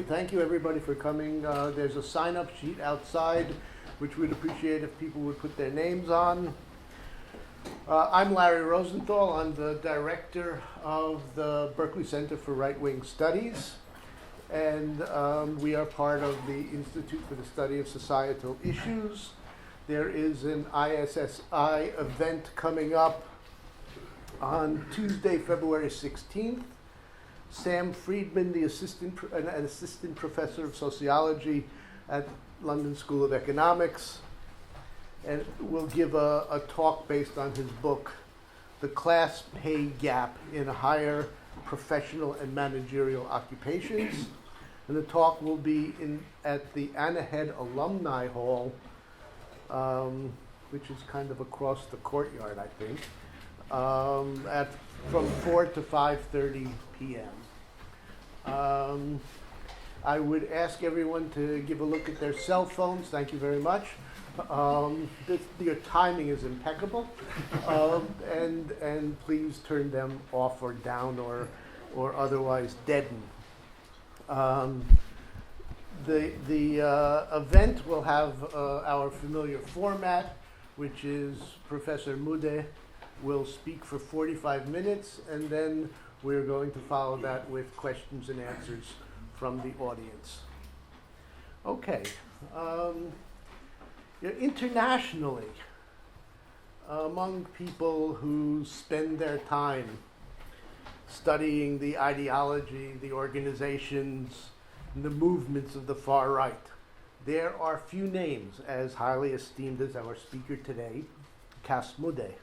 Thank you, everybody, for coming. There's a sign-up sheet outside, which we'd appreciate if people would put their names on. I'm Larry Rosenthal. I'm the director of the Berkeley Center for Right-Wing Studies, and we are part of the Institute for the Study of Societal Issues. There is an ISSI event coming up on Tuesday, February 16th. Sam Friedman, an assistant professor of sociology at London School of Economics, and will give a talk based on his book, The Class Pay Gap in Higher Professional and Managerial Occupations. And the talk will be at the Anna Head Alumni Hall, which is kind of across the courtyard, I think, from 4 to 5:30 p.m. I would ask everyone to give a look at their cell phones. Thank you very much. Your timing is impeccable, and please turn them off or down or otherwise deaden. The event will have our familiar format, which is Professor Mude will speak for 45 minutes, and then we're going to follow that with questions and answers from the audience. Okay. Internationally, among people who spend their time studying the ideology, the organizations, and the movements of the far right, there are few names as highly esteemed as our speaker today, Cas Mudde.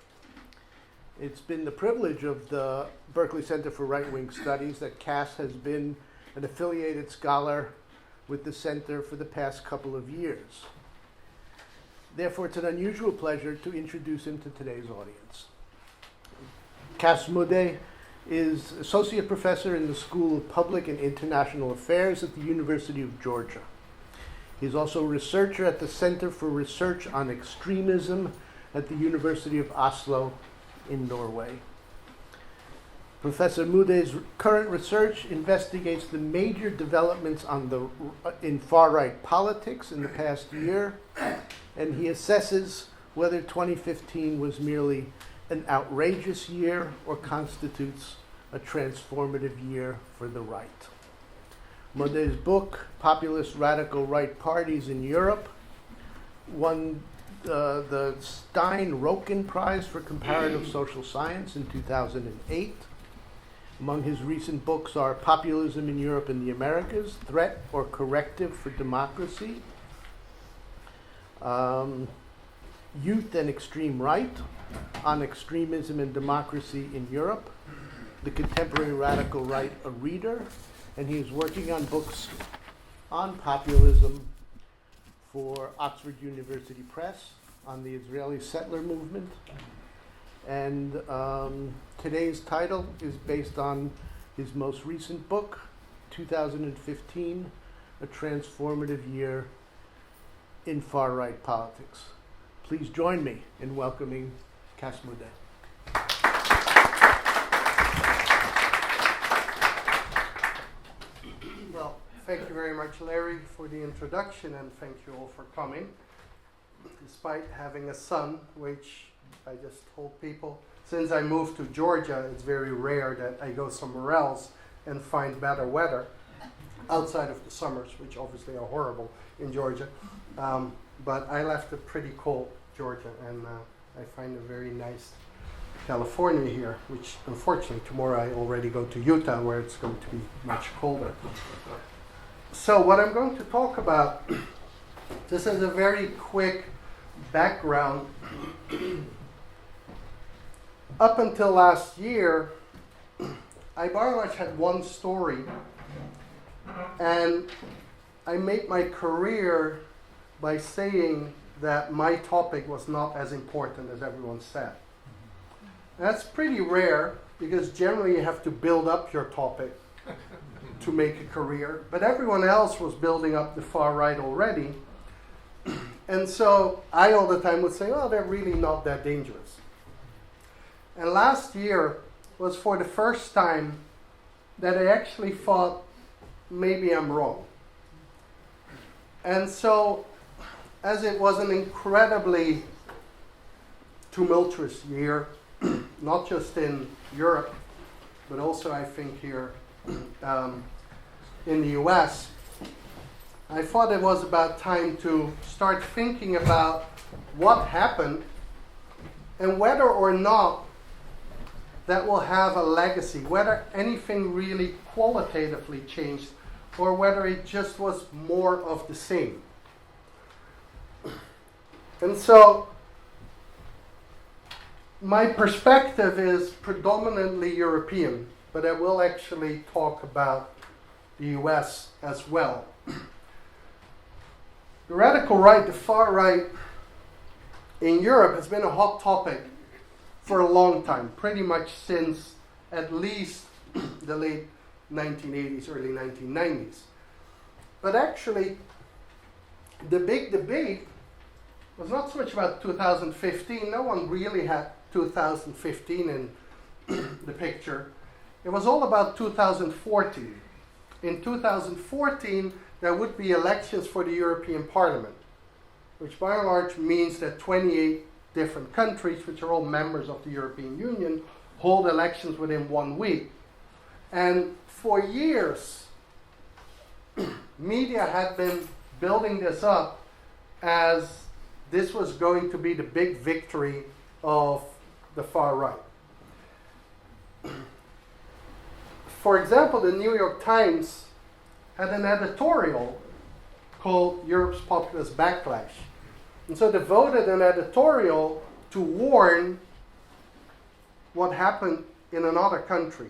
It's been the privilege of the Berkeley Center for Right-Wing Studies that Cas has been an affiliated scholar with the center for the past couple of years. Therefore, it's an unusual pleasure to introduce him to today's audience. Cas Mudde is associate professor in the School of Public and International Affairs at the University of Georgia. He's also a researcher at the Center for Research on Extremism at the University of Oslo in Norway. Professor Mudde's current research investigates the major developments in far-right politics in the past year, and he assesses whether 2015 was merely an outrageous year or constitutes a transformative year for the right. Mudde's book, Populist Radical Right Parties in Europe, won the Stein-Roken Prize for Comparative Social Science in 2008. Among his recent books are Populism in Europe and the Americas, Threat or Corrective for Democracy, Youth and Extreme Right, On Extremism and Democracy in Europe, The Contemporary Radical Right, a Reader, and he is working on books on populism for Oxford University Press on the Israeli settler movement. And today's title is based on his most recent book, 2015, A Transformative Year in Far-Right Politics. Please join me in welcoming Cas Mudde. Well, thank you very much, Larry, for the introduction, and thank you all for coming. Despite having a son, which I just told people, since I moved to Georgia, it's very rare that I go somewhere else and find better weather outside of the summers, which obviously are horrible in Georgia. But I left a pretty cold Georgia, and I find a very nice California here, which unfortunately tomorrow I already go to Utah, where it's going to be much colder. So what I'm going to talk about, this is a very quick background. Up until last year, I by and large had one story, and I made my career by saying that my topic was not as important as everyone said. That's pretty rare, because generally you have to build up your topic to make a career, but everyone else was building up the far right already. And so I all the time would say, oh, they're really not that dangerous. And last year was for the first time that I actually thought maybe I'm wrong. And so, as it was an incredibly tumultuous year, not just in Europe, but also I think here in the US, I thought it was about time to start thinking about what happened and whether or not that will have a legacy, whether anything really qualitatively changed or whether it just was more of the same. And so my perspective is predominantly European, but I will actually talk about the US as well. The radical right, the far right in Europe has been a hot topic for a long time, pretty much since at least the late 1980s, early 1990s. But actually, the big debate was not so much about 2015. No one really had 2015 in the picture. It was all about 2014. In 2014, there would be elections for the European Parliament, which by and large means that 28 different countries, which are all members of the European Union, hold elections within 1 week. And for years, media had been building this up as this was going to be the big victory of the far right. For example, the New York Times had an editorial called Europe's Populist Backlash. And so they devoted an editorial to warn what happened in another country,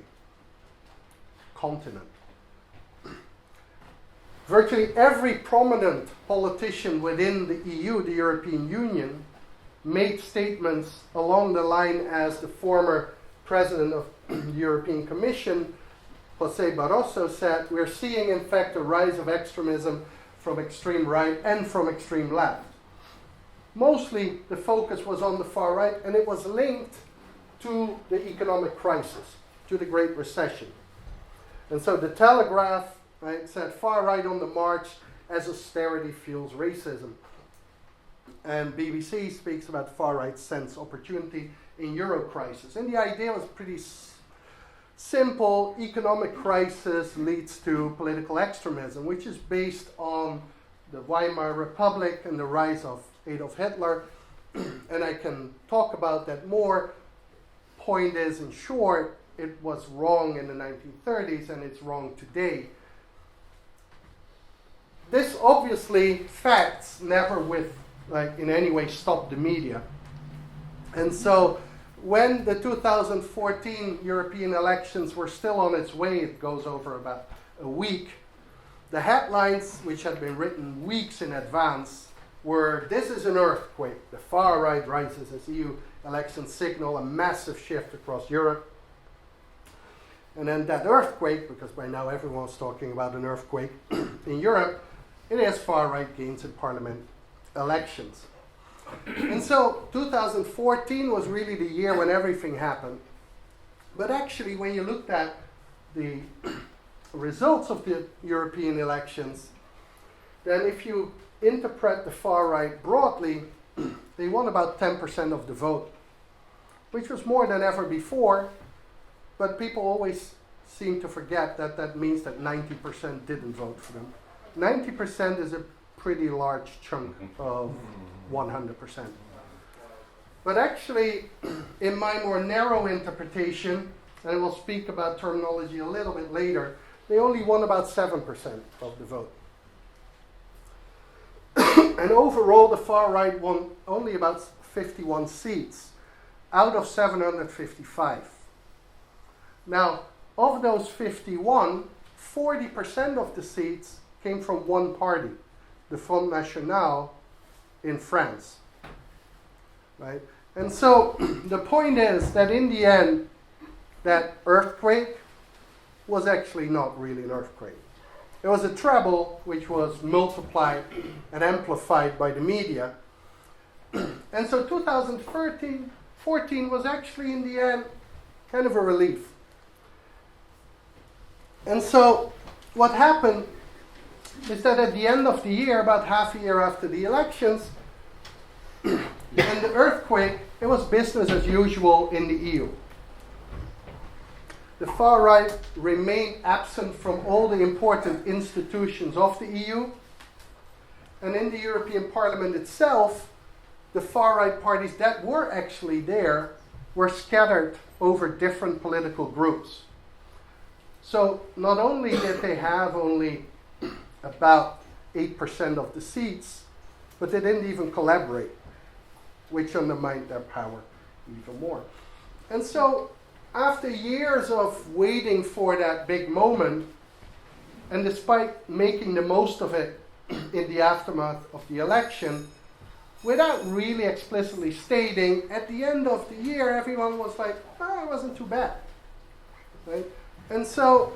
continent. Virtually every prominent politician within the EU, the European Union, made statements along the line as the former president of the European Commission, José Barroso, said, "We're seeing, in fact, a rise of extremism from extreme right and from extreme left." Mostly the focus was on the far right, and it was linked to the economic crisis, to the Great Recession. And so the Telegraph, right, said far right on the march as austerity fuels racism. And BBC speaks about far right sense opportunity in Euro crisis. And the idea was pretty simple. Economic crisis leads to political extremism, which is based on the Weimar Republic and the rise of Adolf Hitler. And I can talk about that more. Point is, in short, it was wrong in the 1930s and it's wrong today. This obviously, facts never in any way stopped the media. And so when the 2014 European elections were still on its way, it goes over about a week, the headlines, which had been written weeks in advance, were, "This is an earthquake. The far right rises as EU elections signal a massive shift across Europe." And then that earthquake, because by now everyone's talking about an earthquake in Europe, it is far right gains in parliament elections. And so 2014 was really the year when everything happened. But actually, when you looked at the results of the European elections, then if you interpret the far right broadly, they won about 10% of the vote, which was more than ever before, but people always seem to forget that that means that 90% didn't vote for them. 90% is a pretty large chunk of 100%. But actually, in my more narrow interpretation, and I will speak about terminology a little bit later, they only won about 7% of the vote. And overall, the far right won only about 51 seats out of 755. Now, of those 51, 40% of the seats came from one party, the Front National in France. Right? And so the point is that in the end, that earthquake was actually not really an earthquake. It was a treble which was multiplied and amplified by the media. And so 2014 was actually in the end kind of a relief. And so what happened is that at the end of the year, about half a year after the elections, and the earthquake, it was business as usual in the EU. The far right remained absent from all the important institutions of the EU. And in the European Parliament itself, the far right parties that were actually there were scattered over different political groups. So not only did they have only about 8% of the seats, but they didn't even collaborate, which undermined their power even more. And so after years of waiting for that big moment, and despite making the most of it in the aftermath of the election, without really explicitly stating, at the end of the year, everyone was like, oh, it wasn't too bad. Right? And so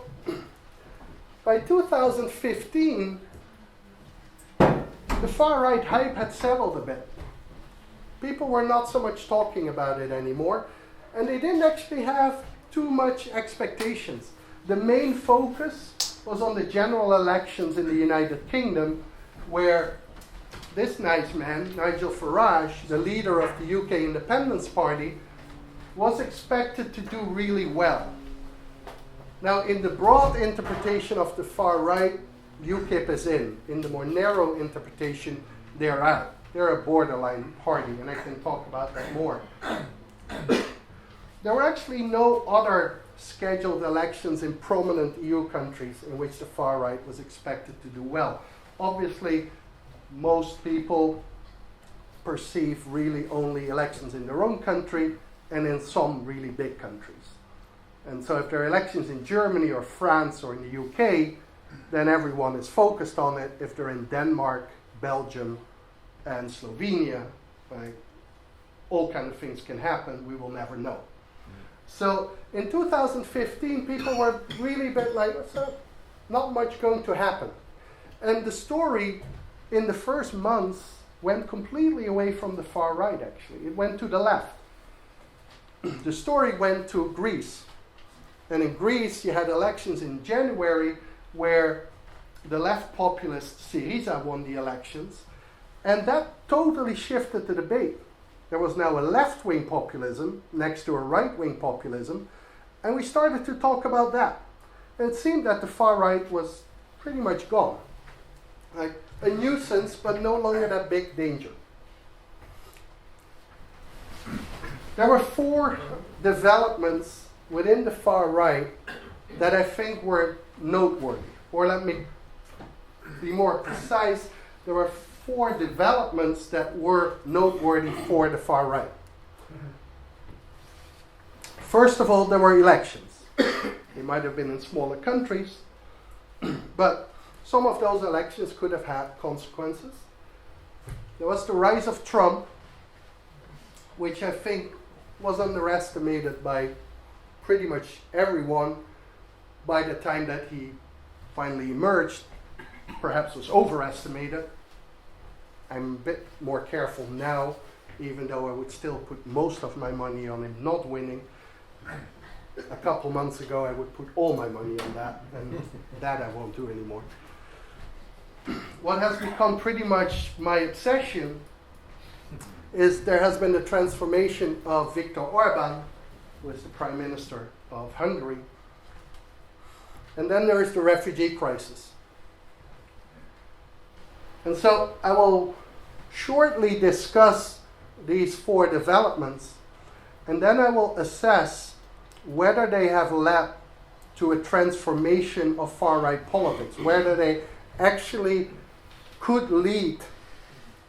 by 2015, the far-right hype had settled a bit. People were not so much talking about it anymore, and they didn't actually have too much expectations. The main focus was on the general elections in the United Kingdom, where this nice man, Nigel Farage, the leader of the UK Independence Party, was expected to do really well. Now, in the broad interpretation of the far right, UKIP is in. In the more narrow interpretation, they're out. They're a borderline party, and I can talk about that more. There were actually no other scheduled elections in prominent EU countries in which the far right was expected to do well. Obviously, most people perceive really only elections in their own country and in some really big countries. And so if there are elections in Germany or France or in the UK, then everyone is focused on it. If they're in Denmark, Belgium, and Slovenia, right, all kind of things can happen. We will never know. So in 2015, people were really a bit like, what's up? Not much going to happen. And the story in the first months went completely away from the far right, actually. It went to the left. The story went to Greece. And in Greece, you had elections in January where the left populist Syriza won the elections. And that totally shifted the debate. There was now a left-wing populism next to a right-wing populism. And we started to talk about that. And it seemed that the far right was pretty much gone. Like a nuisance, but no longer that big danger. There were 4 developments within the far right that I think were noteworthy. Or let me be more precise, there were 4 developments that were noteworthy for the far right. First of all, there were elections. They might have been in smaller countries, but some of those elections could have had consequences. There was the rise of Trump, which I think was underestimated by pretty much everyone by the time that he finally emerged. Perhaps was overestimated. I'm a bit more careful now, even though I would still put most of my money on him not winning. A couple months ago, I would put all my money on that, and that I won't do anymore. What has become pretty much my obsession is there has been a transformation of Viktor Orban, who is the Prime Minister of Hungary. And then there is the refugee crisis. And so I will shortly discuss these 4 developments, and then I will assess whether they have led to a transformation of far-right politics, whether they actually could lead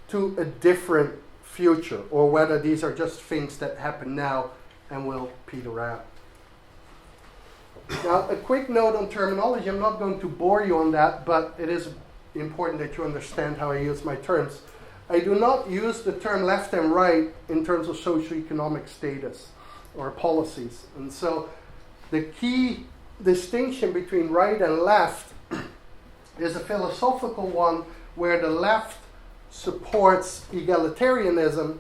to a different future, or whether these are just things that happen now and will peter out. Now, a quick note on terminology. I'm not going to bore you on that, but it is important that you understand how I use my terms. I do not use the term left and right in terms of socioeconomic status or policies. And so the key distinction between right and left is a philosophical one where the left supports egalitarianism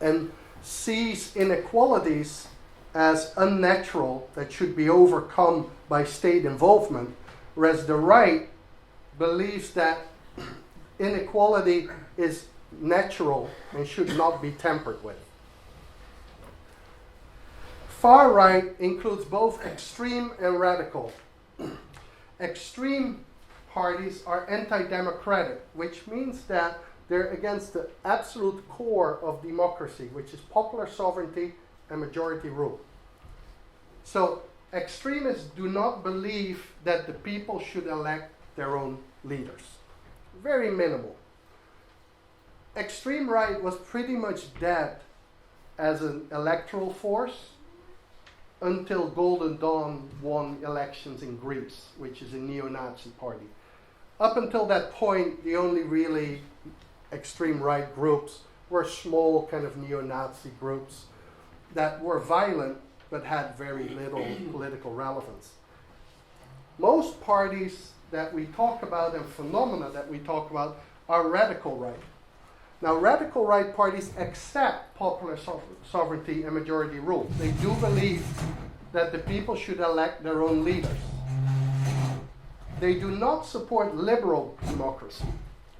and sees inequalities as unnatural that should be overcome by state involvement, whereas the right believes that inequality is natural and should not be tampered with. Far right includes both extreme and radical. Extreme parties are anti-democratic, which means that they're against the absolute core of democracy, which is popular sovereignty and majority rule. So extremists do not believe that the people should elect their own leaders. Very minimal. Extreme right was pretty much dead as an electoral force until Golden Dawn won elections in Greece, which is a neo-Nazi party. Up until that point, the only really extreme right groups were small kind of neo-Nazi groups that were violent but had very little political relevance. Most parties that we talk about and phenomena that we talk about are radical right. Now, radical right parties accept popular sovereignty and majority rule. They do believe that the people should elect their own leaders. They do not support liberal democracy,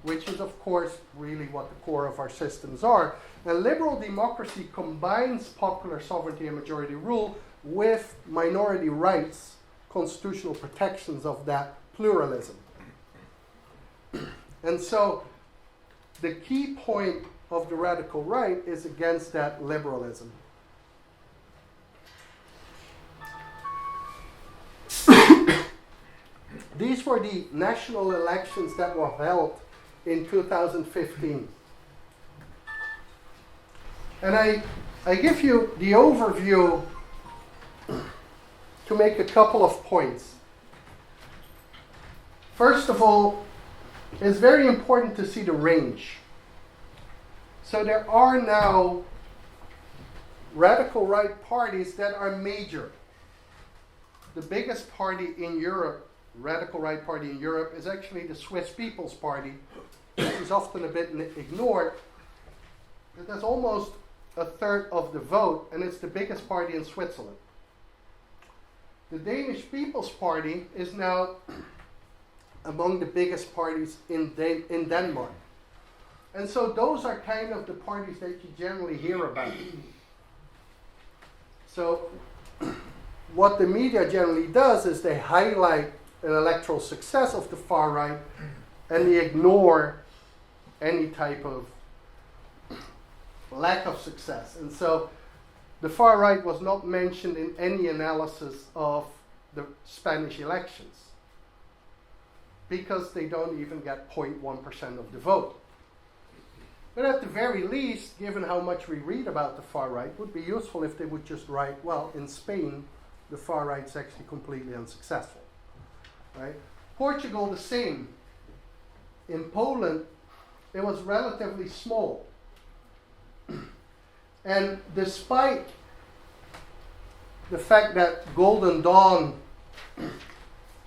which is, of course, really what the core of our systems are. And liberal democracy combines popular sovereignty and majority rule with minority rights, constitutional protections of that pluralism. And so the key point of the radical right is against that liberalism. These were the national elections that were held in 2015. And I give you the overview to make a couple of points. First of all, it's very important to see the range. So there are now radical right parties that are major. The biggest party in Europe, radical right party in Europe, is actually the Swiss People's Party, which is often a bit ignored. It has almost a third of the vote, and it's the biggest party in Switzerland. The Danish People's Party is now among the biggest parties in Denmark. And so those are kind of the parties that you generally hear about. So what the media generally does is they highlight an electoral success of the far right and they ignore any type of lack of success. And so the far right was not mentioned in any analysis of the Spanish elections because they don't even get 0.1% of the vote. But at the very least, given how much we read about the far right, it would be useful if they would just write, well, in Spain, the far right is actually completely unsuccessful. Right? Portugal, the same. In Poland, it was relatively small. And despite the fact that Golden Dawn,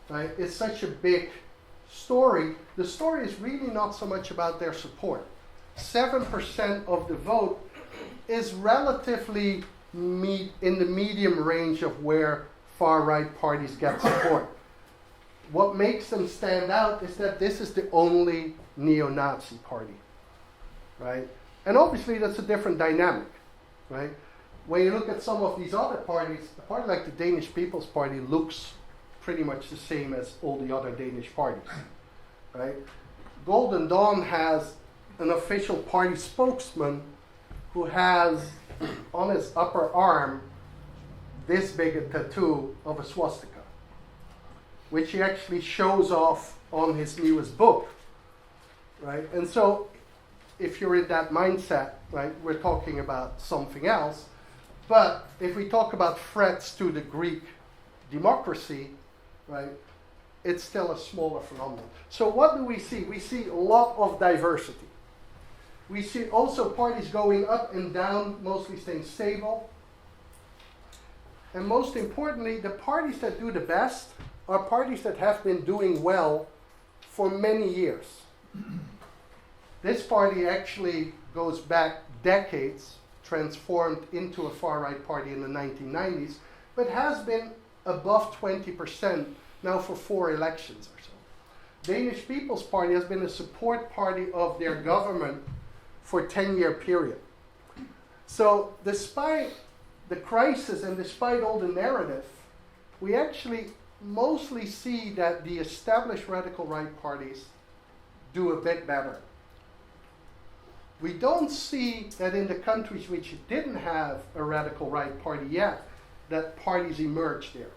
right, is such a big story, the story is really not so much about their support. 7% of the vote is relatively in the medium range of where far-right parties get support. What makes them stand out is that this is the only neo-Nazi party, right? And obviously that's a different dynamic, right? When you look at some of these other parties, a party like the Danish People's Party looks pretty much the same as all the other Danish parties, right? Golden Dawn has an official party spokesman who has on his upper arm this big a tattoo of a swastika, which he actually shows off on his newest book, right? And so if you're in that mindset, right, we're talking about something else. But if we talk about threats to the Greek democracy, right, it's still a smaller phenomenon. So what do we see? We see a lot of diversity. We see also parties going up and down, mostly staying stable. And most importantly, the parties that do the best are parties that have been doing well for many years. This party actually goes back decades, transformed into a far-right party in the 1990s, but has been above 20% now for 4 elections or so. Danish People's Party has been a support party of their government for a 10-year period. So despite the crisis and despite all the narrative, we actually mostly see that the established radical right parties do a bit better. We don't see that in the countries which didn't have a radical right party yet, that parties emerged there.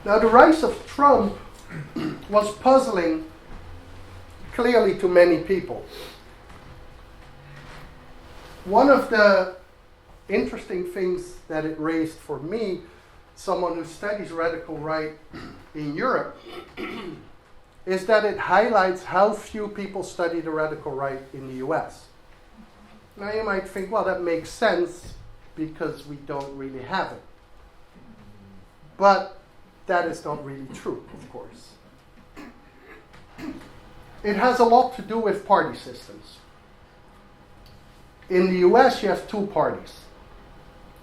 Now, the rise of Trump was puzzling clearly to many people. One of the interesting things that it raised for me, someone who studies radical right in Europe, is that it highlights how few people study the radical right in the US. Now you might think, well, that makes sense because we don't really have it. But that is not really true, of course. It has a lot to do with party systems. In the US, you have 2 parties.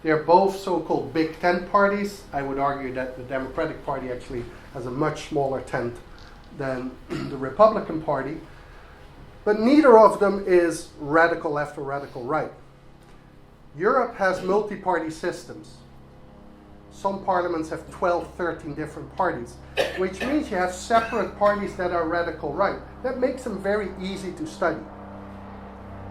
They're both so-called Big Tent parties. I would argue that the Democratic Party actually has a much smaller tent than the Republican Party. But neither of them is radical left or radical right. Europe has multi-party systems. Some parliaments have 12, 13 different parties, which means you have separate parties that are radical right. That makes them very easy to study.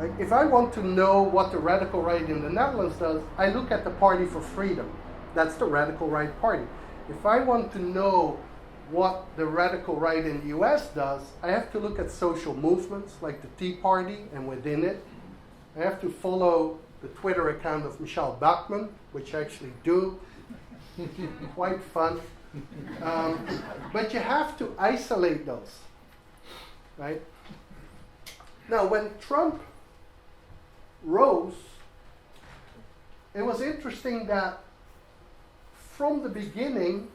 Like if I want to know what the radical right in the Netherlands does, I look at the Party for Freedom. That's the radical right party. If I want to know what the radical right in the US does, I have to look at social movements like the Tea Party, and within it, I have to follow the Twitter account of Michelle Bachmann, which I actually do. Quite fun. But you have to isolate those, right? Now, when Trump rose, it was interesting that from the beginning,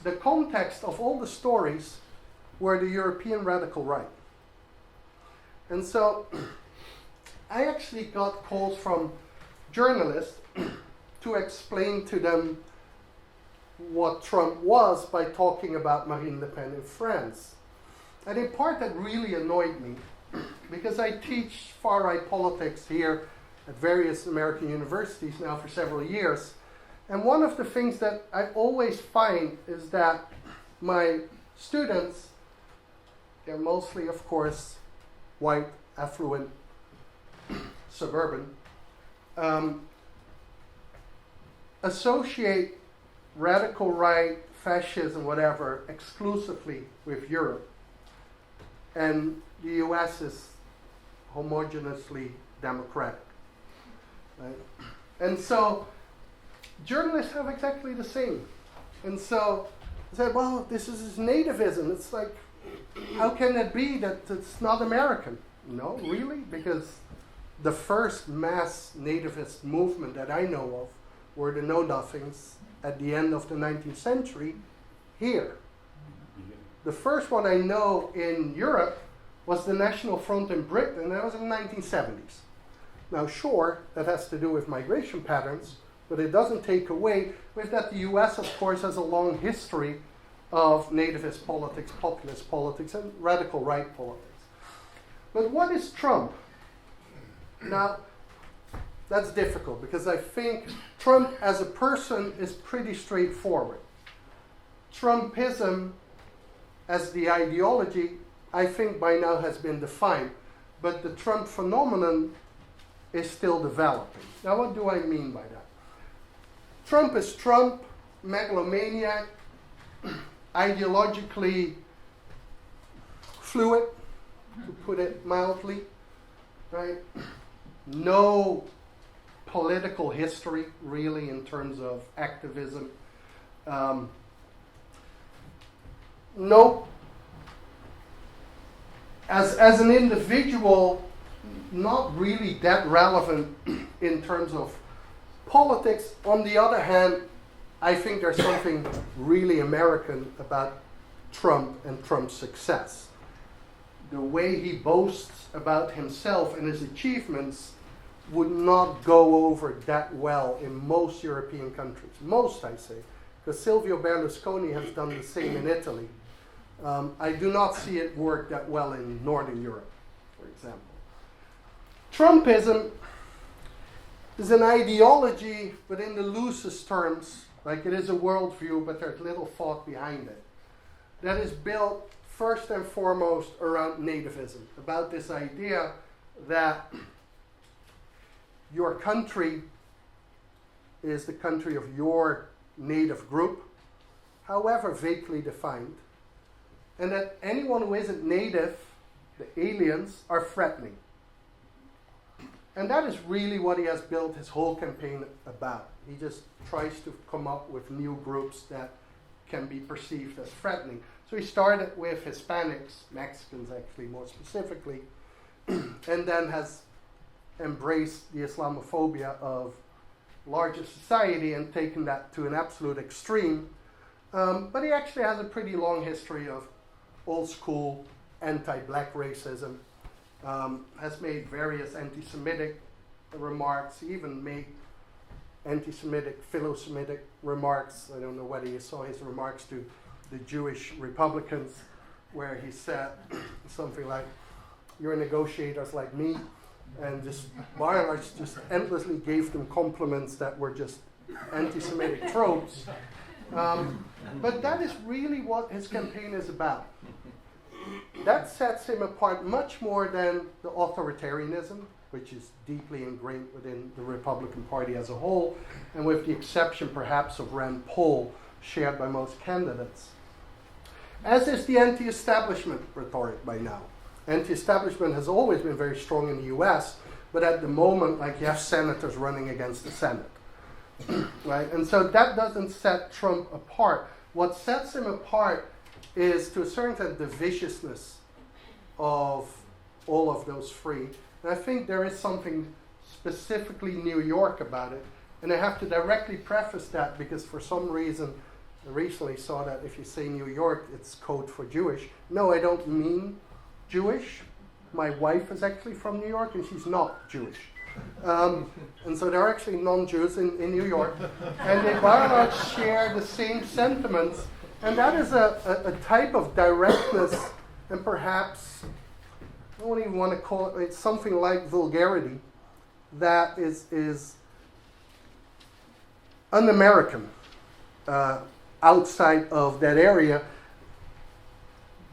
the context of all the stories were the European radical right. And so I actually got calls from journalists to explain to them what Trump was by talking about Marine Le Pen in France. And in part that really annoyed me because I teach far-right politics here at various American universities now for several years. And one of the things that I always find is that my students, they're mostly, of course, white, affluent, suburban, associate radical right, fascism, whatever, exclusively with Europe. And the US is homogeneously democratic. Right? And so journalists have exactly the same. And so I said, well, this is nativism. It's like, how can it be that it's not American? No, really? Because the first mass nativist movement that I know of were the Know-Nothings at the end of the 19th century here. The first one I know in Europe was the National Front in Britain, and that was in the 1970s. Now, sure, that has to do with migration patterns, but it doesn't take away with that the US, of course, has a long history of nativist politics, populist politics, and radical right politics. But what is Trump? Now, that's difficult because I think Trump as a person is pretty straightforward. Trumpism as the ideology, I think by now has been defined, but the Trump phenomenon is still developing. Now, what do I mean by that? Trump is Trump, megalomaniac, ideologically fluid, to put it mildly, right? No political history, really, in terms of activism. No, as an individual, not really that relevant in terms of politics. On the other hand, I think there's something really American about Trump and Trump's success. The way he boasts about himself and his achievements would not go over that well in most European countries. Most, I say, because Silvio Berlusconi has done the same in Italy. I do not see it work that well in Northern Europe, for example. Trumpism is an ideology, but in the loosest terms, like it is a worldview, but there's little thought behind it, that is built first and foremost around nativism, about this idea that your country is the country of your native group, however vaguely defined, and that anyone who isn't native, the aliens, are threatening. And that is really what he has built his whole campaign about. He just tries to come up with new groups that can be perceived as threatening. So he started with Hispanics, Mexicans actually more specifically, and then has embraced the Islamophobia of larger society and taken that to an absolute extreme. But he actually has a pretty long history of old school anti-black racism, has made various anti-Semitic remarks. He even made anti-Semitic, philo-Semitic remarks. I don't know whether you saw his remarks to the Jewish Republicans, where he said something like, "You're negotiators like me," and just by and large just endlessly gave them compliments that were just anti-Semitic tropes. But that is really what his campaign is about. That sets him apart much more than the authoritarianism, which is deeply ingrained within the Republican Party as a whole, and with the exception perhaps of Rand Paul, shared by most candidates. As is the anti-establishment rhetoric by now. Anti-establishment has always been very strong in the US, but at the moment, like, you have senators running against the Senate. Right? And so that doesn't set Trump apart. What sets him apart is, to a certain extent, the viciousness of all of those three. And I think there is something specifically New York about it. And I have to directly preface that because for some reason I recently saw that if you say New York, it's code for Jewish. No, I don't mean Jewish. My wife is actually from New York and she's not Jewish. And so there are actually non-Jews in New York. And they by and large share the same sentiments. And that is a type of directness and perhaps, I don't even want to call it, it's something like vulgarity that is un-American outside of that area,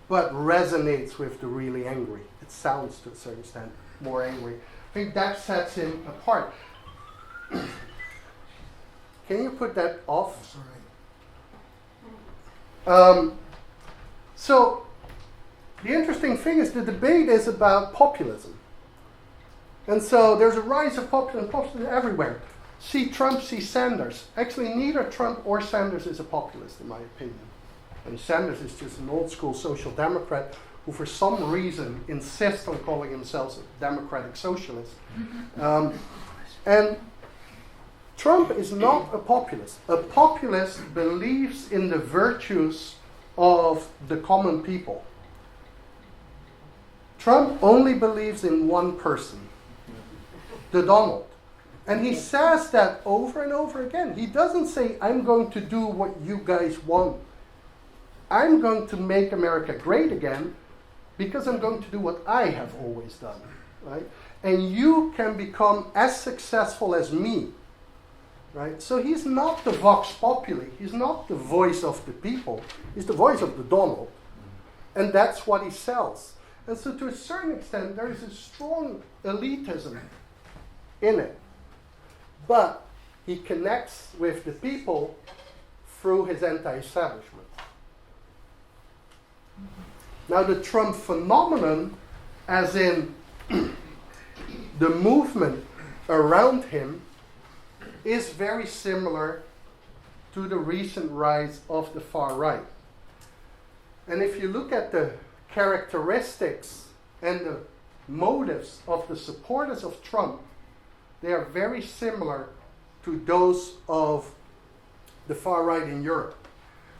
but resonates with the really angry. It sounds, to a certain extent, more angry. I think that sets him apart. Can you put that off? So the interesting thing is the debate is about populism. And so there's a rise of populism everywhere. See Trump, see Sanders. Actually, neither Trump or Sanders is a populist, in my opinion. And Sanders is just an old school social democrat who for some reason insists on calling himself a democratic socialist. And Trump is not a populist. A populist believes in the virtues of the common people. Trump only believes in one person, the Donald. And he says that over and over again. He doesn't say, I'm going to do what you guys want. I'm going to make America great again because I'm going to do what I have always done. Right? And you can become as successful as me. Right? So he's not the vox populi. He's not the voice of the people. He's the voice of the Donald. And that's what he sells. And so to a certain extent, there is a strong elitism in it. But he connects with the people through his anti-establishment. Now the Trump phenomenon, as in the movement around him, is very similar to the recent rise of the far right. And if you look at the characteristics and the motives of the supporters of Trump, they are very similar to those of the far right in Europe.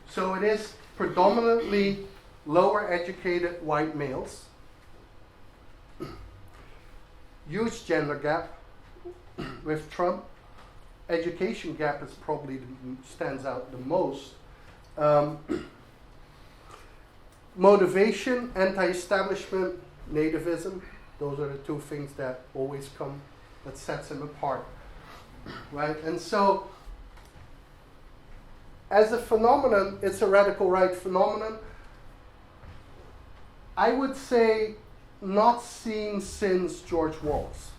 So it is predominantly lower educated white males, huge gender gap, with Trump. Education gap is probably stands out the most. Motivation, anti-establishment, nativism. Those are the two things that always come, that sets him apart, right? And so, as a phenomenon, it's a radical right phenomenon. I would say not seen since George Wallace.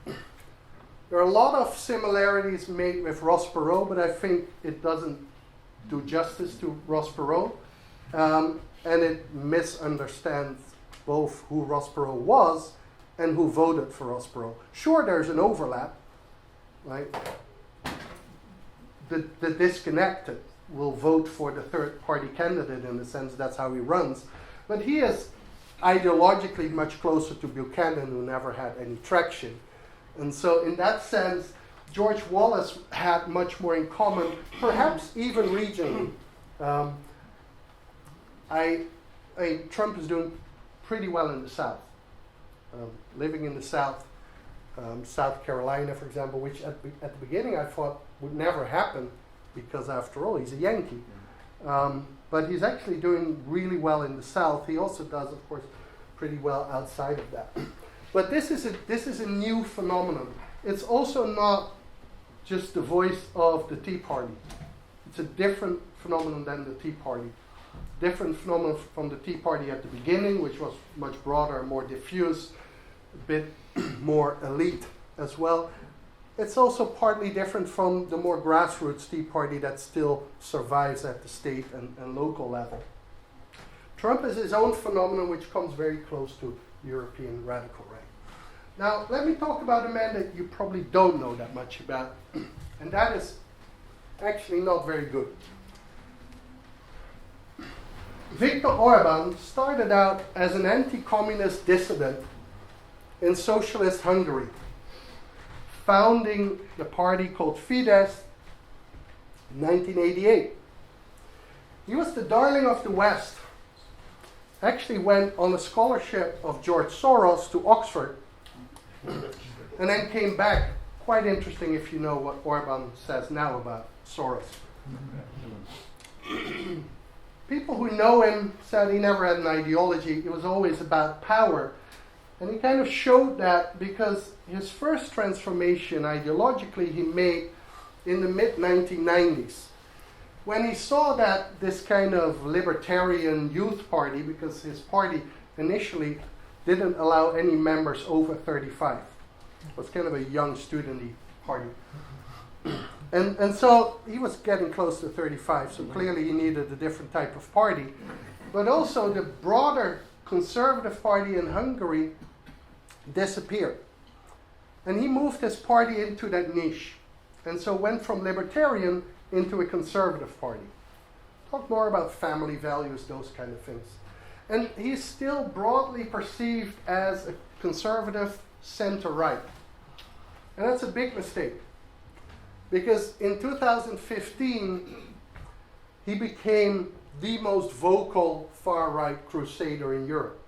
There are a lot of similarities made with Ross Perot, but I think it doesn't do justice to Ross Perot, and it misunderstands both who Ross Perot was and who voted for Ross Perot. Sure, there's an overlap, right? The disconnected will vote for the third party candidate in the sense that's how he runs. But he is ideologically much closer to Buchanan, who never had any traction. And so in that sense, George Wallace had much more in common, perhaps even regionally. Trump is doing pretty well in the South. Living in the South, South Carolina, for example, which at the beginning I thought would never happen because, after all, he's a Yankee. But he's actually doing really well in the South. He also does, of course, pretty well outside of that. But this is a new phenomenon. It's also not just the voice of the Tea Party. It's a different phenomenon than the Tea Party. Different phenomenon from the Tea Party at the beginning, which was much broader, more diffuse, a bit more elite as well. It's also partly different from the more grassroots Tea Party that still survives at the state and local level. Trump is his own phenomenon, which comes very close to European radical right. Now, let me talk about a man that you probably don't know that much about, and that is actually not very good. Viktor Orbán started out as an anti-communist dissident in socialist Hungary, founding the party called Fidesz in 1988. He was the darling of the West. Actually went on a scholarship of George Soros to Oxford, and then came back. Quite interesting if you know what Orbán says now about Soros. People who know him said he never had an ideology. It was always about power. And he kind of showed that because his first transformation ideologically he made in the mid-1990s. When he saw that this kind of libertarian youth party, because his party initially didn't allow any members over 35. It was kind of a young student-y party. And so he was getting close to 35, so clearly he needed a different type of party. But also the broader conservative party in Hungary disappeared. And he moved his party into that niche. And so went from libertarian into a conservative party. Talk more about family values, those kind of things. And he's still broadly perceived as a conservative center-right. And that's a big mistake. Because in 2015, he became the most vocal far-right crusader in Europe.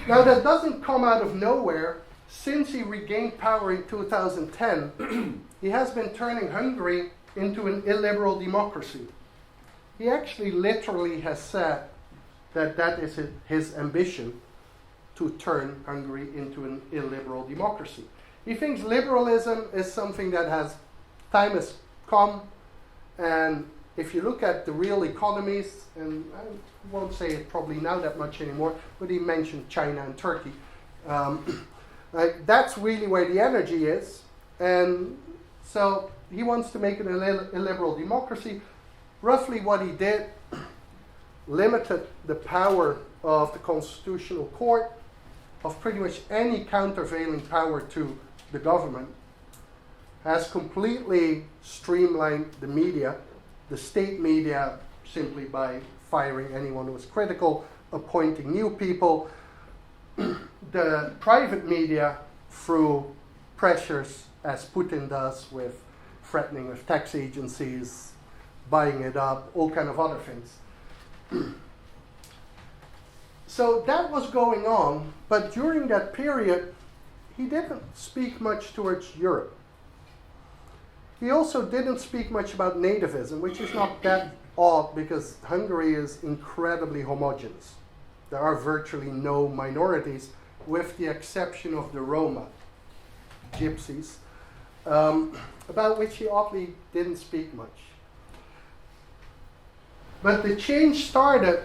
Now that doesn't come out of nowhere. Since he regained power in 2010, he has been turning Hungary into an illiberal democracy. He actually literally has said that that is his ambition, to turn Hungary into an illiberal democracy. He thinks liberalism is something that time has come, and if you look at the real economies, and I won't say it probably now that much anymore, but he mentioned China and Turkey. That's really where the energy is, and so he wants to make it a illiberal democracy. Roughly what he did, limited the power of the Constitutional Court, of pretty much any countervailing power to the government, has completely streamlined the media, the state media, simply by firing anyone who was critical, appointing new people, the private media through pressures, as Putin does with threatening with tax agencies, buying it up, all kind of other things. So that was going on, but during that period, he didn't speak much towards Europe. He also didn't speak much about nativism, which is not that odd because Hungary is incredibly homogeneous. There are virtually no minorities, with the exception of the Roma, gypsies, about which he oddly didn't speak much. But the change started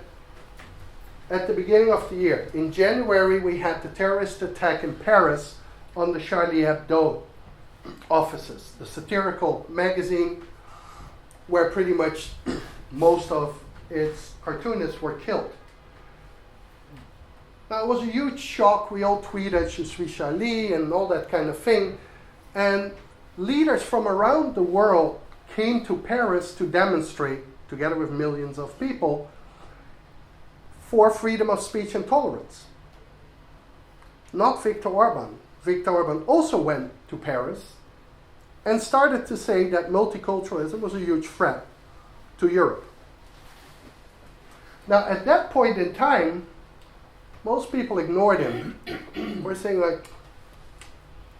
at the beginning of the year. In January, we had the terrorist attack in Paris on the Charlie Hebdo offices, the satirical magazine where pretty much most of its cartoonists were killed. Now, it was a huge shock. We all tweeted "Je suis Charlie" and all that kind of thing. And leaders from around the world came to Paris to demonstrate, together with millions of people, for freedom of speech and tolerance. Not Viktor Orban. Viktor Orban also went to Paris and started to say that multiculturalism was a huge threat to Europe. Now, at that point in time, most people ignored him. We're saying, like,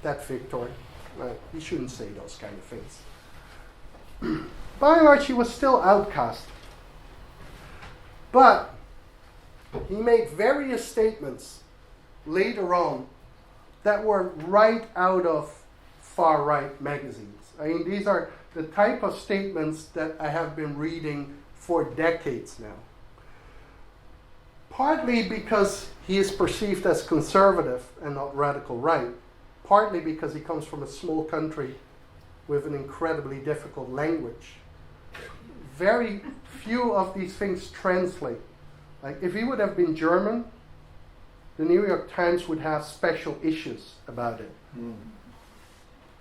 that Viktor, he shouldn't say those kind of things. By and large, he was still outcast. But he made various statements later on that were right out of far-right magazines. I mean, these are the type of statements that I have been reading for decades now. Partly because he is perceived as conservative and not radical right. Partly because he comes from a small country with an incredibly difficult language. Very few of these things translate. Like, if he would have been German, the New York Times would have special issues about it.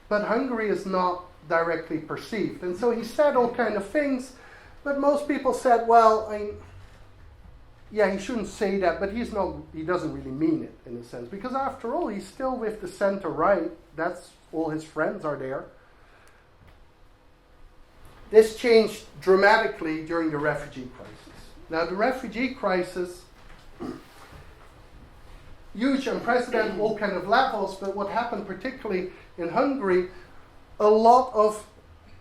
But Hungary is not directly perceived. And so he said all kind of things, but most people said, well, yeah, he shouldn't say that, but he doesn't really mean it in a sense. Because after all, he's still with the center-right. That's all his friends are there. This changed dramatically during the refugee crisis. Now, the refugee crisis, huge, unprecedented, all kind of levels, but what happened particularly in Hungary, a lot of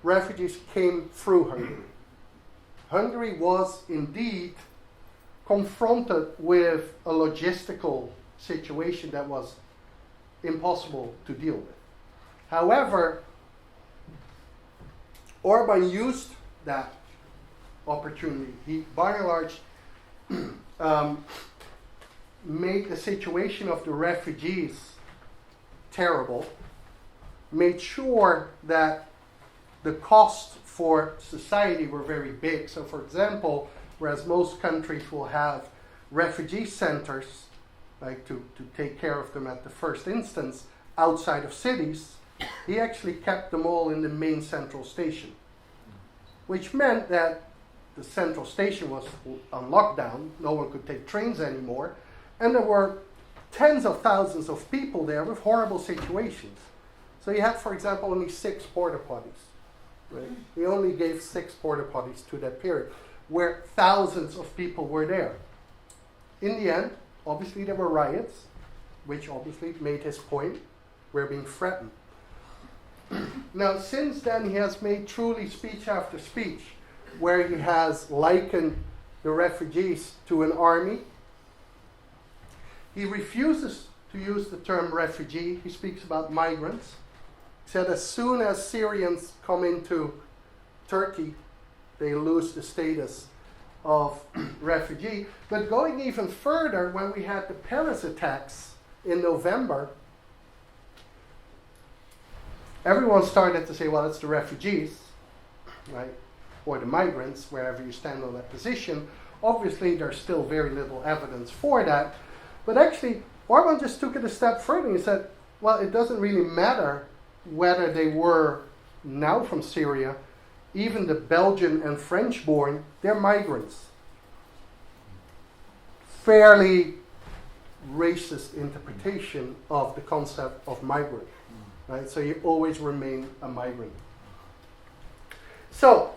refugees came through Hungary. Hungary was indeed confronted with a logistical situation that was impossible to deal with. However, Orban used that opportunity. He, by and large, made the situation of the refugees terrible, made sure that the costs for society were very big. So, for example, whereas most countries will have refugee centers, like to take care of them at the first instance, outside of cities, he actually kept them all in the main central station, which meant that the central station was on lockdown, no one could take trains anymore, and there were tens of thousands of people there with horrible situations. So you had, for example, only 6 porta potties. Right? He only gave 6 porta potties to that period, where thousands of people were there. In the end, obviously there were riots, which obviously made his point. We're being threatened. Now, since then, he has made truly speech after speech, where he has likened the refugees to an army. He refuses to use the term refugee. He speaks about migrants. He said as soon as Syrians come into Turkey, they lose the status of refugee. But going even further, when we had the Paris attacks in November, everyone started to say, well, it's the refugees, right? Or the migrants, wherever you stand on that position. Obviously, there's still very little evidence for that. But actually, Orban just took it a step further. He said, well, it doesn't really matter whether they were now from Syria. Even the Belgian and French-born, they're migrants. Fairly racist interpretation of the concept of migrant. Right? So you always remain a migrant. So,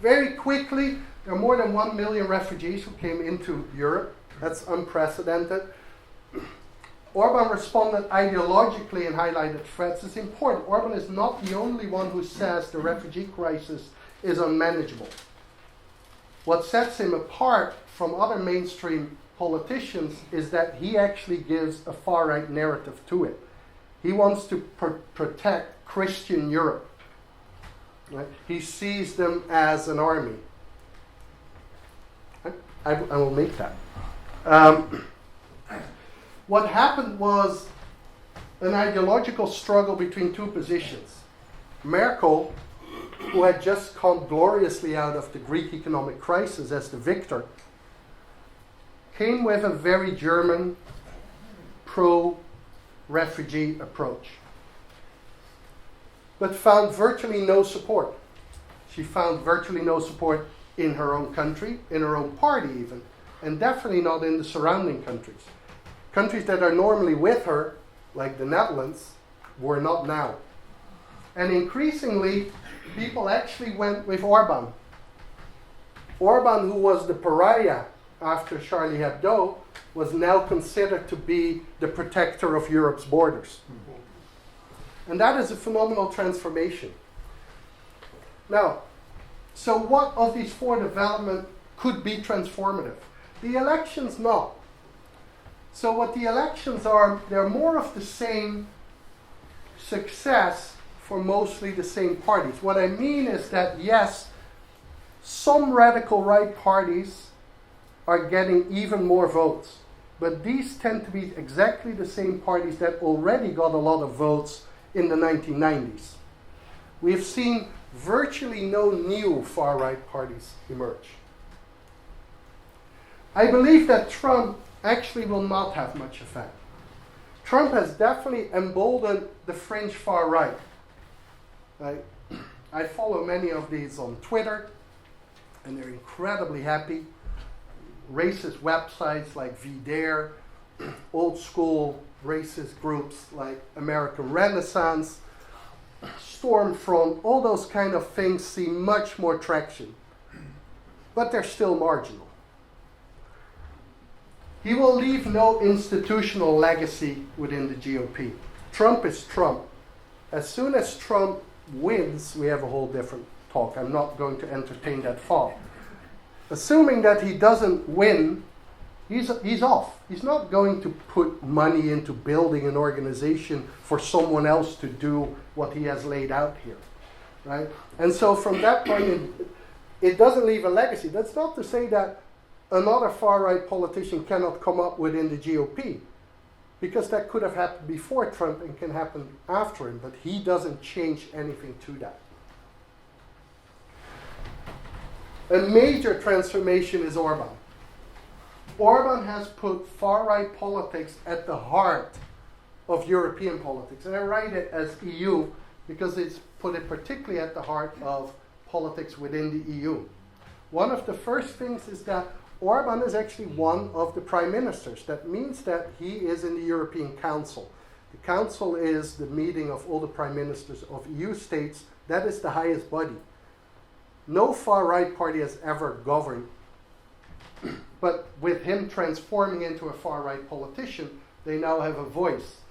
very quickly, there are more than 1 million refugees who came into Europe. That's unprecedented. Orban responded ideologically and highlighted threats. It's important. Orban is not the only one who says the refugee crisis is unmanageable. What sets him apart from other mainstream politicians is that he actually gives a far-right narrative to it. He wants to protect Christian Europe. Right? He sees them as an army. I will make that. What happened was an ideological struggle between two positions. Merkel, who had just come gloriously out of the Greek economic crisis as the victor, came with a very German pro-refugee approach, but found virtually no support. She found virtually no support in her own country, in her own party even, and definitely not in the surrounding countries. Countries that are normally with her, like the Netherlands, were not now. And increasingly, people actually went with Orban. Orban, who was the pariah after Charlie Hebdo, was now considered to be the protector of Europe's borders. And that is a phenomenal transformation. Now, so what of these four developments could be transformative? The elections, not. So what the elections are, they're more of the same success for mostly the same parties. What I mean is that, yes, some radical right parties are getting even more votes. But these tend to be exactly the same parties that already got a lot of votes in the 1990s. We've seen virtually no new far-right parties emerge. I believe that Trump actually will not have much effect. Trump has definitely emboldened the fringe far-right. I follow many of these on Twitter, and they're incredibly happy. Racist websites like VDare, old school racist groups like American Renaissance, Stormfront, all those kind of things see much more traction. But they're still marginal. He will leave no institutional legacy within the GOP. Trump is Trump. As soon as Trump wins, we have a whole different talk. I'm not going to entertain that thought. Assuming that he doesn't win, he's off. He's not going to put money into building an organization for someone else to do what he has laid out here, right? And so from that point, it doesn't leave a legacy. That's not to say that another far-right politician cannot come up within the GOP, because that could have happened before Trump and can happen after him, but he doesn't change anything to that. A major transformation is Orban. Orban has put far-right politics at the heart of European politics. And I write it as EU because it's put it particularly at the heart of politics within the EU. One of the first things is that Orban is actually one of the prime ministers. That means that he is in the European Council. The Council is the meeting of all the prime ministers of EU states. That is the highest body. No far-right party has ever governed. But with him transforming into a far-right politician, they now have a voice.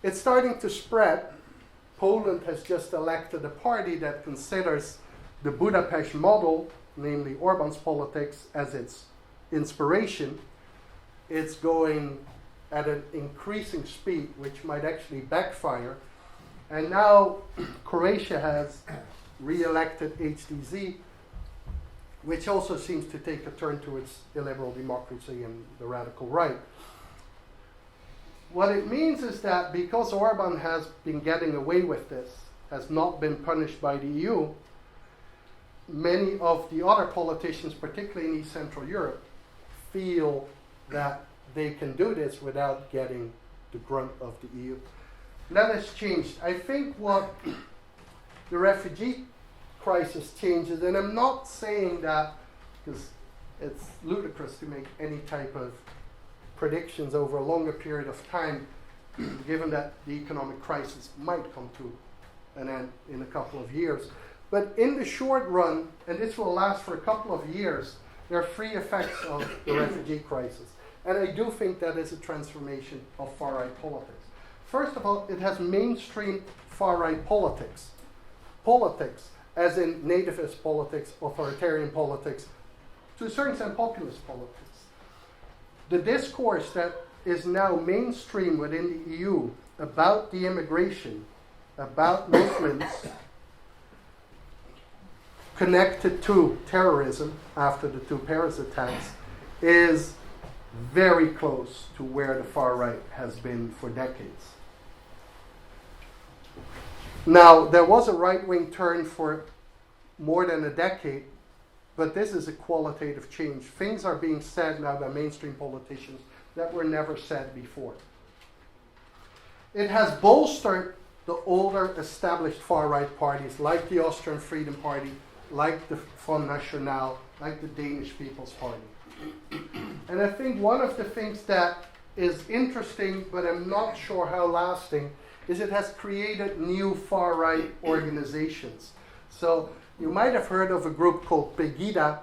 It's starting to spread. Poland has just elected a party that considers the Budapest model, namely Orban's politics, as its inspiration. It's going at an increasing speed, which might actually backfire. And now Croatia has re-elected HDZ, which also seems to take a turn towards illiberal democracy and the radical right. What it means is that because Orban has been getting away with this, has not been punished by the EU, many of the other politicians, particularly in East Central Europe, feel that they can do this without getting the grunt of the EU. That has changed. I think what the refugee crisis changes, and I'm not saying that because it's ludicrous to make any type of predictions over a longer period of time, given that the economic crisis might come to an end in a couple of years. But in the short run, and this will last for a couple of years, there are three effects of the refugee crisis. And I do think that is a transformation of far-right politics. First of all, it has mainstreamed far-right politics. Politics, as in nativist politics, authoritarian politics, to a certain extent populist politics. The discourse that is now mainstream within the EU about the immigration, about Muslims connected to terrorism after the two Paris attacks, is very close to where the far right has been for decades. Now, there was a right-wing turn for more than a decade, but this is a qualitative change. Things are being said now by mainstream politicians that were never said before. It has bolstered the older established far-right parties like the Austrian Freedom Party, like the Front National, like the Danish People's Party. And I think one of the things that is interesting, but I'm not sure how lasting, is it has created new far-right organizations. So you might have heard of a group called Pegida,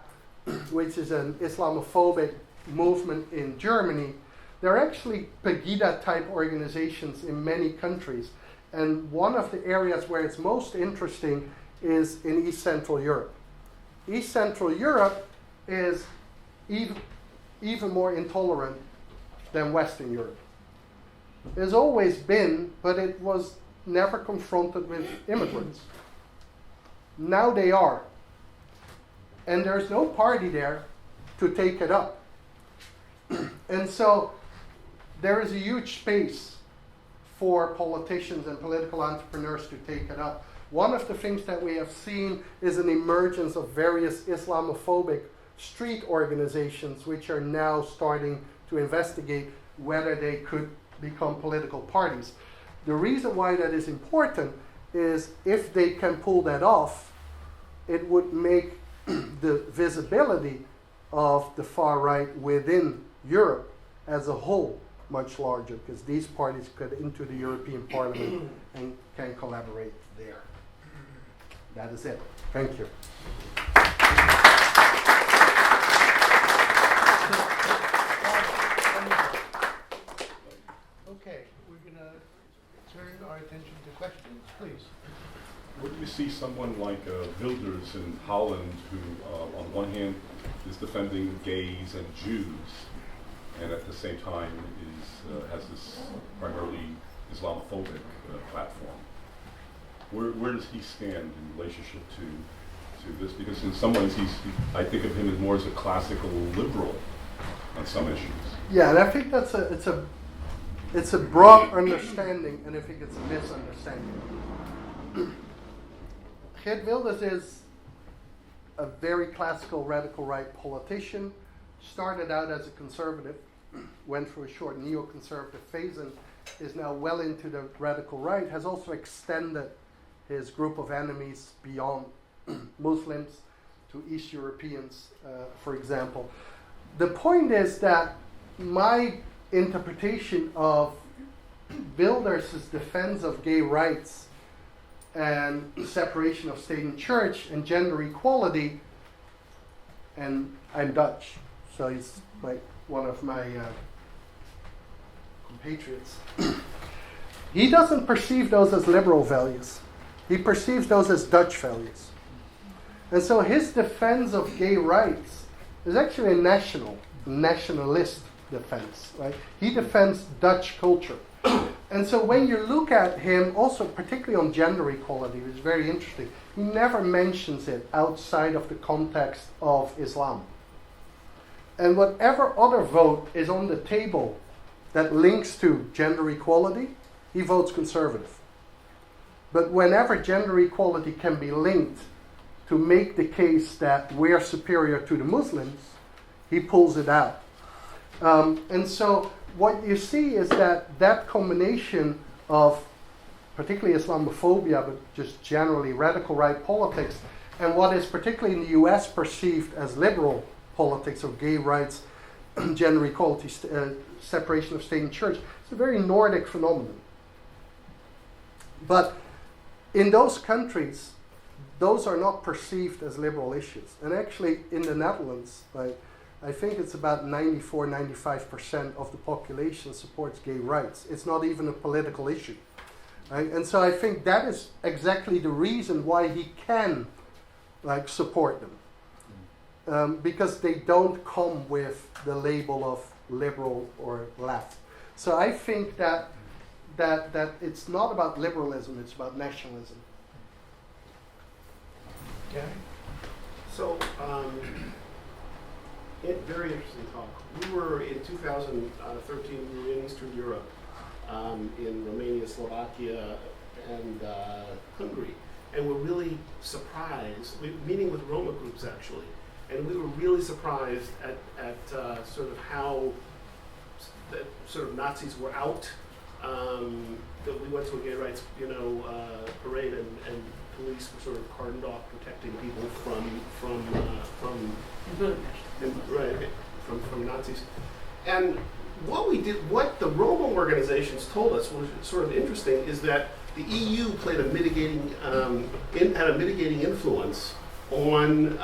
which is an Islamophobic movement in Germany. There are actually Pegida-type organizations in many countries. And one of the areas where it's most interesting is in East Central Europe. East Central Europe is even more intolerant than Western Europe. It's always been, but it was never confronted with immigrants. Now they are. And there's no party there to take it up. And so there is a huge space for politicians and political entrepreneurs to take it up. One of the things that we have seen is an emergence of various Islamophobic street organizations which are now starting to investigate whether they could become political parties. The reason why that is important is if they can pull that off, it would make the visibility of the far right within Europe as a whole much larger, because these parties get into the European Parliament and can collaborate there. That is it. Thank you. Okay, we're going to turn our attention to questions, please. Where do you see someone like Wilders in Holland, who on one hand is defending gays and Jews, and at the same time has this primarily Islamophobic platform? Where does he stand in relationship to this? Because in some ways I think of him as more as a classical liberal on some issues. Yeah, and I think it's a broad understanding, and I think it's a misunderstanding. Geert Wilders is a very classical radical right politician, started out as a conservative, went through a short neoconservative phase, and is now well into the radical right, has also extended his group of enemies beyond Muslims to East Europeans, for example. The point is that my interpretation of Wilders' defense of gay rights and separation of state and church and gender equality, and I'm Dutch, so he's like one of my compatriots. He doesn't perceive those as liberal values. He perceives those as Dutch values. And so his defense of gay rights is actually a nationalist defense, right? He defends Dutch culture. And so when you look at him, also particularly on gender equality, which is very interesting, he never mentions it outside of the context of Islam. And whatever other vote is on the table that links to gender equality, he votes conservative. But whenever gender equality can be linked to make the case that we're superior to the Muslims, he pulls it out. And so what you see is that combination of particularly Islamophobia, but just generally radical right politics, and what is particularly in the US perceived as liberal politics of gay rights, gender equality, separation of state and church, it's a very Nordic phenomenon. But in those countries, those are not perceived as liberal issues. And actually in the Netherlands, I think it's about 94, 95% of the population supports gay rights. It's not even a political issue. Right? And so I think that is exactly the reason why he can support them. Because they don't come with the label of liberal or left. So I think that it's not about liberalism, it's about nationalism. Okay. So, very interesting talk. We were in 2013, we were in Eastern Europe, in Romania, Slovakia, and Hungary. And we're really surprised, meeting with Roma groups actually, and we were really surprised at sort of how sort of Nazis were out. That we went to a gay rights, parade, and police were sort of cordoned off, protecting people from Nazis. And what the Roma organizations told us was sort of interesting, is that the EU played had a mitigating influence on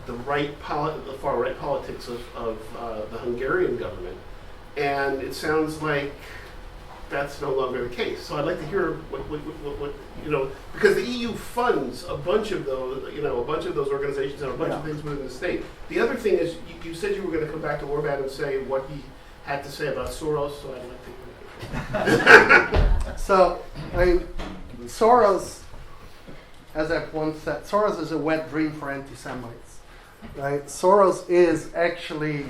the far right politics of the Hungarian government, and it sounds like that's no longer the case. So I'd like to hear what because the EU funds a bunch of those, organizations and a bunch of things within the state. The other thing is, you said you were going to come back to Orban and say what he had to say about Soros. So I'd like to hear. So, Soros, as I've once said, Soros is a wet dream for anti-Semites. Right? Soros is actually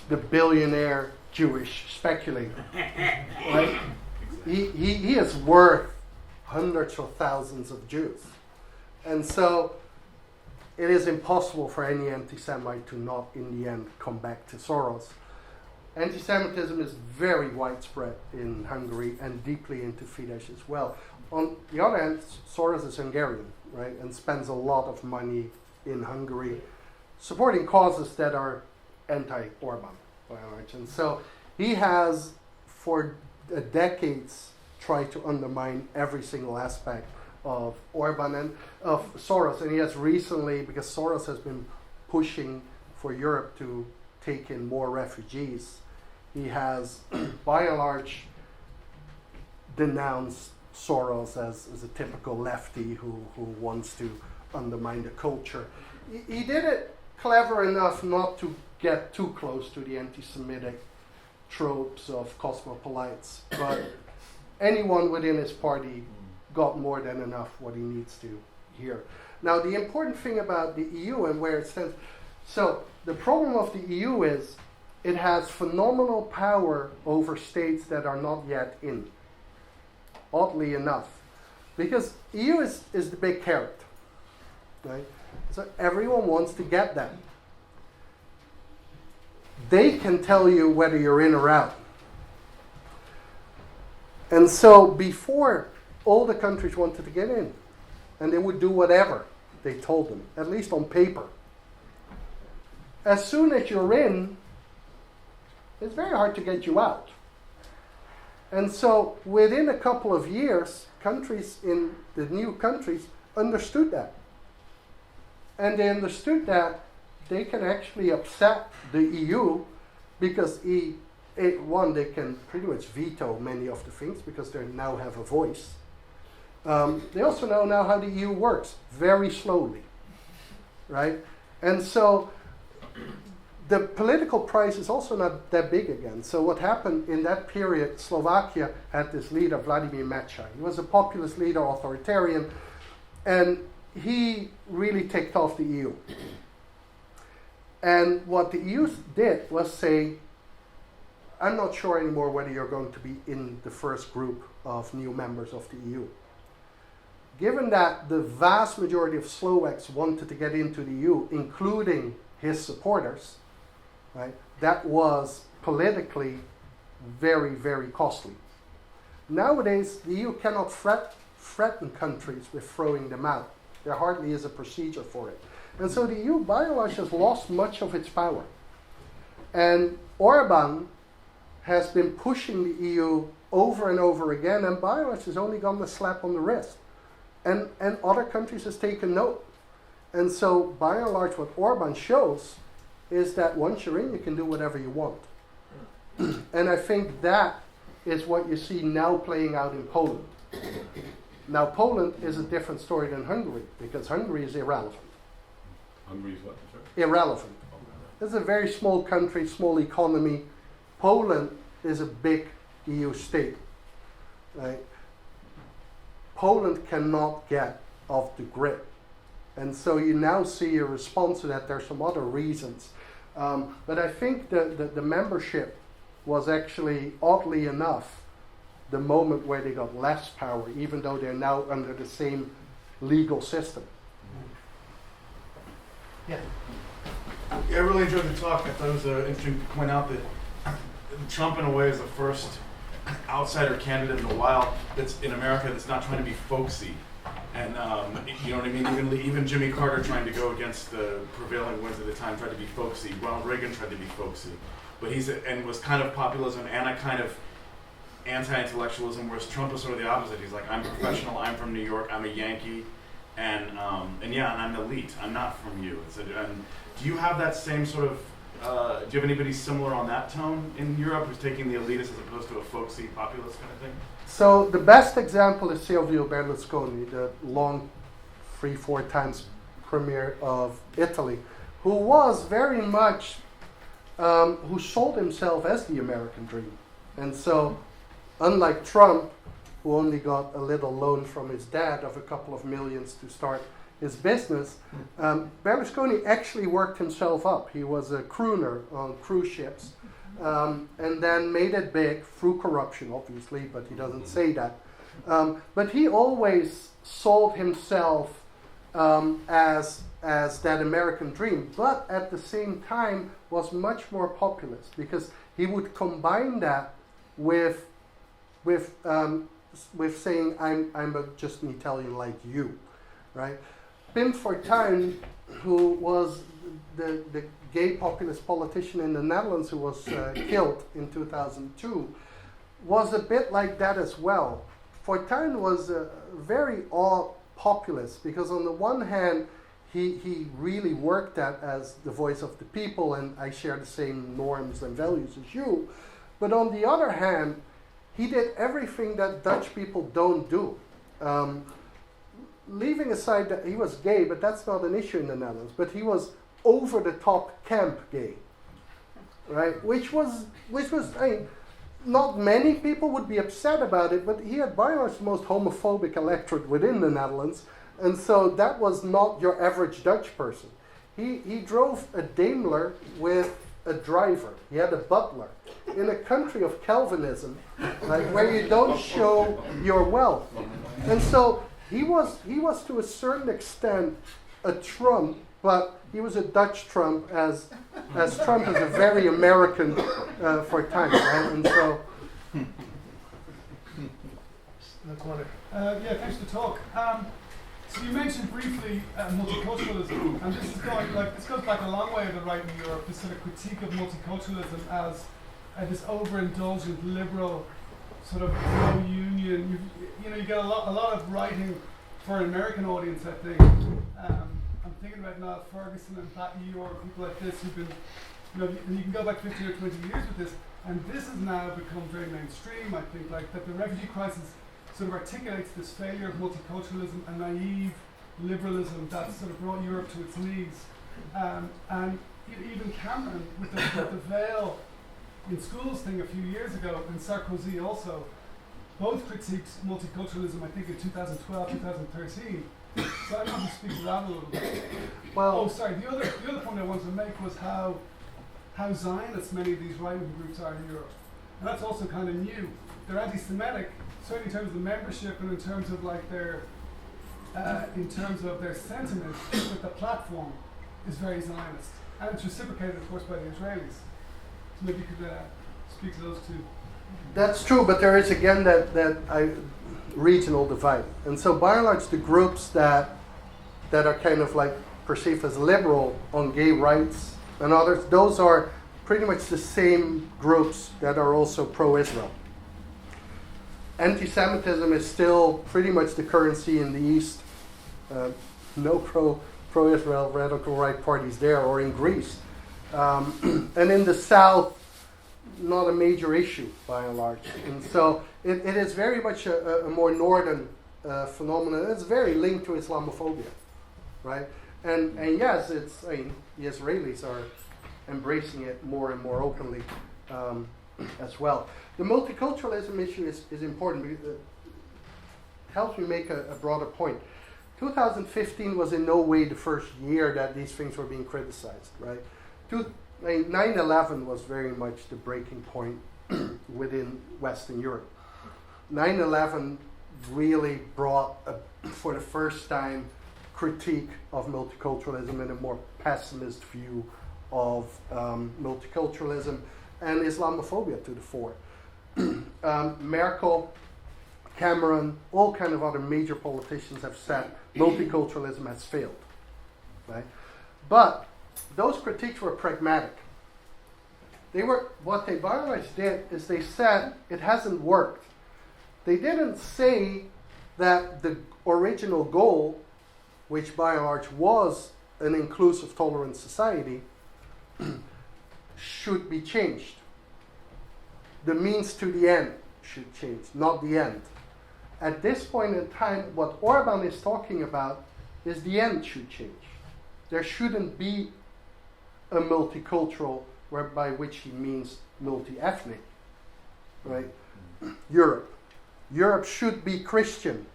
the billionaire Jewish speculator. Right? He is worth hundreds of thousands of Jews. And so it is impossible for any anti-Semite to not in the end come back to Soros. Anti-Semitism is very widespread in Hungary and deeply into Fidesz as well. On the other hand, Soros is Hungarian, right, and spends a lot of money in Hungary supporting causes that are anti-Orban, by and large. And so he has, for decades, tried to undermine every single aspect of Orban and of Soros. And he has recently, because Soros has been pushing for Europe to take in more refugees, he has, by and large, denounced Soros as a typical lefty who wants to undermine the culture. He did it clever enough not to get too close to the anti-Semitic tropes of cosmopolites, but anyone within his party got more than enough what he needs to hear. Now, the important thing about the EU and where it stands, so the problem of the EU is it has phenomenal power over states that are not yet in, oddly enough, because EU is the big carrot, right? So everyone wants to get that. They can tell you whether you're in or out. And so before, all the countries wanted to get in, and they would do whatever they told them, at least on paper. As soon as you're in, it's very hard to get you out. And so within a couple of years, countries in the new countries understood that. And they understood that they can actually upset the EU because they can pretty much veto many of the things because they now have a voice. They also know now how the EU works, very slowly, right? And so the political price is also not that big again. So what happened in that period, Slovakia had this leader, Vladimir Mečiar. He was a populist leader, authoritarian, and he really ticked off the EU. And what the EU did was say, I'm not sure anymore whether you're going to be in the first group of new members of the EU. Given that the vast majority of Slovaks wanted to get into the EU, including his supporters, right, that was politically very, very costly. Nowadays, the EU cannot threaten countries with throwing them out. There hardly is a procedure for it. And so the EU, by and large, has lost much of its power. And Orban has been pushing the EU over and over again, and by and large has only gotten a slap on the wrist. And other countries has taken note. And so, by and large, what Orban shows is that once you're in, you can do whatever you want. And I think that is what you see now playing out in Poland. Now, Poland is a different story than Hungary, because Hungary is irrelevant. Hungary is what? Sorry? Irrelevant. It's a very small country, small economy. Poland is a big EU state. Right? Poland cannot get off the grid. And so you now see a response to that. There's some other reasons. But I think the membership was actually, oddly enough, the moment where they got less power, even though they're now under the same legal system. Yeah. Yeah, I really enjoyed the talk. I thought it was interesting to point out that Trump, in a way, is the first outsider candidate in a while that's in America that's not trying to be folksy. And you know what I mean? Even Jimmy Carter, trying to go against the prevailing winds at the time, tried to be folksy. Ronald Reagan tried to be folksy, but and was kind of populism and a kind of anti-intellectualism. Whereas Trump was sort of the opposite. He's like, I'm professional. I'm from New York. I'm a Yankee, and I'm elite. I'm not from you. And do you have that same sort of? Do you have anybody similar on that tone in Europe who's taking the elitist as opposed to a folksy populist kind of thing? So the best example is Silvio Berlusconi, the long 3-4 times premier of Italy, who was very much, who sold himself as the American dream. And so, unlike Trump, who only got a little loan from his dad of a couple of millions to start his business, Berlusconi actually worked himself up. He was a crooner on cruise ships. And then made it big through corruption, obviously, but he doesn't say that. But he always sold himself as that American dream, but at the same time was much more populist, because he would combine that with saying, I'm just an Italian like you, right? Pim Fortuyn, who was the gay populist politician in the Netherlands who was killed in 2002, was a bit like that as well. Fortuyn was a very odd populist, because on the one hand, he really worked that as the voice of the people, and I share the same norms and values as you. But on the other hand, he did everything that Dutch people don't do. Leaving aside that he was gay, but that's not an issue in the Netherlands, but he was over-the-top camp gay, right? Which was I mean, not many people would be upset about it, but he had by and large the most homophobic electorate within the Netherlands, and so that was not your average Dutch person. He drove a Daimler with a driver. He had a butler. In a country of Calvinism, like where you don't show your wealth. And so he was to a certain extent a Trump, but he was a Dutch Trump, as Trump is a very American for times, right? And so, yeah, thanks for the talk. So you mentioned briefly multiculturalism, and this goes back a long way of the right in Europe. This sort of critique of multiculturalism as this overindulgent liberal sort of pro-union. You get a lot of writing for an American audience, I think. I'm thinking about Niall Ferguson and Pat Eeyore, people like this who've been, and you can go back 50 or 20 years with this, and this has now become very mainstream. I think like that the refugee crisis sort of articulates this failure of multiculturalism and naive liberalism that sort of brought Europe to its knees. And even Cameron, with the veil in schools thing a few years ago, and Sarkozy also, both critiqued multiculturalism, I think, in 2012, 2013. So I want to speak to that a little bit. well, The other point I wanted to make was how Zionist many of these right-wing groups are in Europe. And that's also kind of new. They're anti-Semitic, certainly in terms of the membership and in terms of like their sentiment, but the platform is very Zionist. And it's reciprocated, of course, by the Israelis. So maybe you could speak to those two. that's true, but there is again that regional divide. And so by and large, the groups that are kind of like perceived as liberal on gay rights and others, those are pretty much the same groups that are also pro-Israel. Anti-Semitism is still pretty much the currency in the East. No pro-Israel radical right parties there, or in Greece. And in the South, not a major issue by and large. And so it is very much a more northern phenomenon. It's very linked to Islamophobia, right? And yes, I mean, the Israelis are embracing it more and more openly as well. The multiculturalism issue is important because it helps me make a broader point. 2015 was in no way the first year that these things were being criticized, right? 9/11 was very much the breaking point within Western Europe. 9/11 really brought, for the first time, critique of multiculturalism and a more pessimist view of multiculturalism and Islamophobia to the fore. Merkel, Cameron, all kind of other major politicians have said multiculturalism has failed, right? But those critiques were pragmatic. What they by and large did is they said it hasn't worked. They didn't say that the original goal, which by and large was an inclusive, tolerant society, should be changed. The means to the end should change, not the end. At this point in time, what Orban is talking about is the end should change. There shouldn't be a multicultural, by which he means multi-ethnic, right? Europe. Europe should be Christian.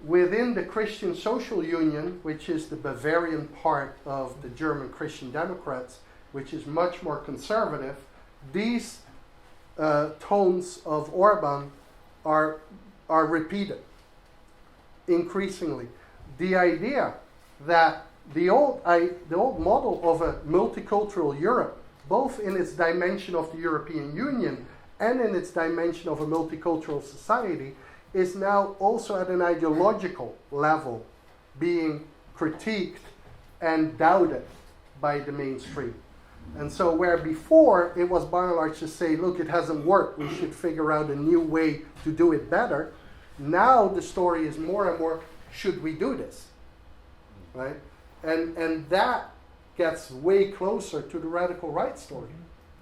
Within the Christian Social Union, which is the Bavarian part of the German Christian Democrats, which is much more conservative, these tones of Orban are repeated increasingly. The idea that the old model of a multicultural Europe, both in its dimension of the European Union and in its dimension of a multicultural society, is now also at an ideological level being critiqued and doubted by the mainstream. And so where before it was by and large to say, look, it hasn't worked, we should figure out a new way to do it better, now the story is more and more, should we do this? Right? And that gets way closer to the radical right story.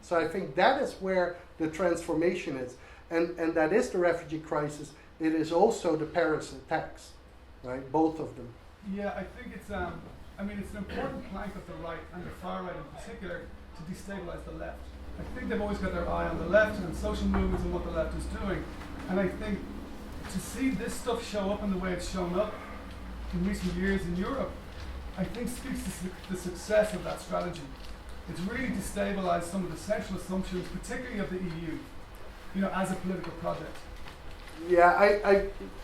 So I think that is where the transformation is. And that is the refugee crisis. It is also the Paris attacks, right? Both of them. Yeah, I think it's it's an important plank of the right and the far right in particular to destabilize the left. I think they've always got their eye on the left and social movements and what the left is doing. And I think to see this stuff show up in the way it's shown up in recent years in Europe, I think speaks to the success of that strategy. It's really destabilized some of the central assumptions, particularly of the EU, as a political project. Yeah,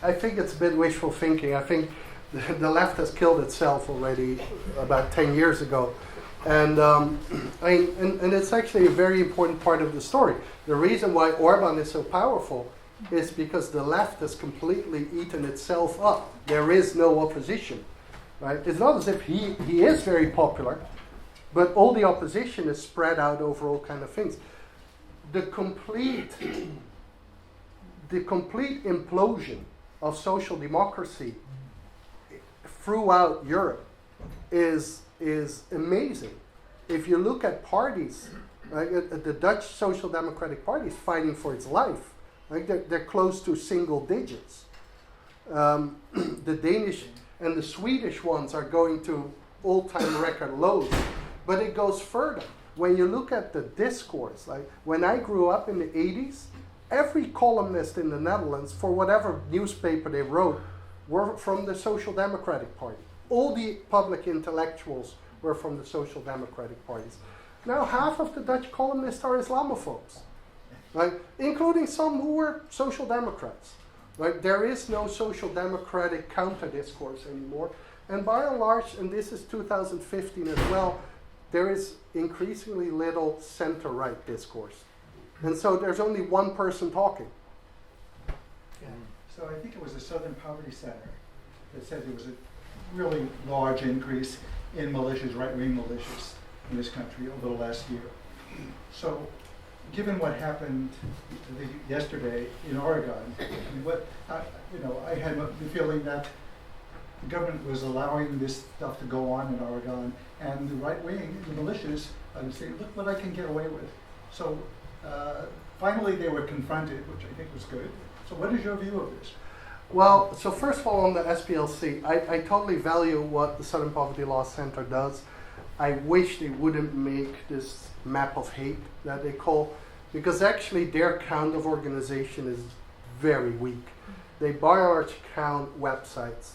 I think it's a bit wishful thinking. I think the left has killed itself already about 10 years ago. And and it's actually a very important part of the story. The reason why Orban is so powerful is because the left has completely eaten itself up. There is no opposition, right? It's not as if he is very popular, but all the opposition is spread out over all kind of things. The complete implosion of social democracy throughout Europe is amazing. If you look at parties, right, the Dutch Social Democratic Party is fighting for its life. Right? They're close to single digits. The Danish and the Swedish ones are going to all-time record lows. But it goes further. When you look at the discourse, like when I grew up in the 80s, every columnist in the Netherlands, for whatever newspaper they wrote, were from the Social Democratic Party. All the public intellectuals were from the Social Democratic parties. Now half of the Dutch columnists are Islamophobes, right? Including some who were Social Democrats. Right? There is no Social Democratic counter-discourse anymore. And by and large, and this is 2015 as well, there is increasingly little center-right discourse. And so there's only one person talking. Yeah. So I think it was the Southern Poverty Center that said there was a really large increase in militias, right-wing militias in this country over the last year. So given what happened yesterday in Oregon, I had the feeling that the government was allowing this stuff to go on in Oregon, and the right wing, the militias, would say, look what I can get away with. So finally they were confronted, which I think was good. So what is your view of this? Well, so first of all, on the SPLC, I totally value what the Southern Poverty Law Center does. I wish they wouldn't make this map of hate that they call, because actually their count of organization is very weak. They by and large count websites,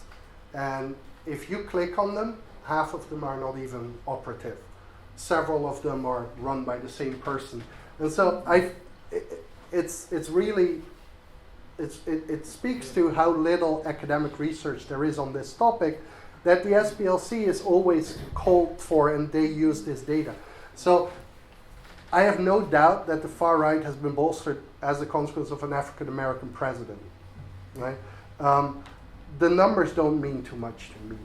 and if you click on them, half of them are not even operative. Several of them are run by the same person, and so it speaks to how little academic research there is on this topic, that the SPLC is always called for and they use this data. So I have no doubt that the far right has been bolstered as a consequence of an African American president, right? The numbers don't mean too much to me.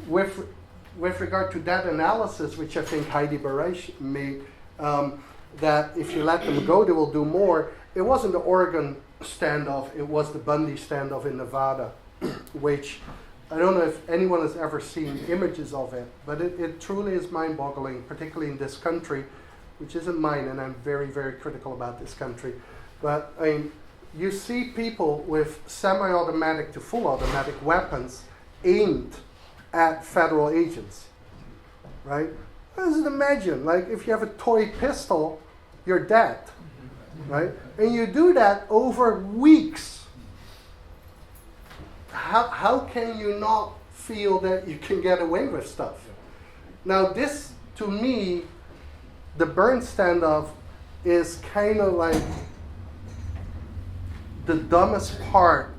With regard to that analysis, which I think Heidi Barash made, that if you let them go, they will do more. It wasn't the Oregon standoff, it was the Bundy standoff in Nevada, which I don't know if anyone has ever seen images of it, but it truly is mind-boggling, particularly in this country, which isn't mine, and I'm very, very critical about this country. But I mean, you see people with semi-automatic to full automatic weapons aimed at federal agents, right? Just imagine, like, if you have a toy pistol, you're dead, right? And you do that over weeks. How can you not feel that you can get away with stuff? Now this, to me, the Burn standoff is kind of like the dumbest part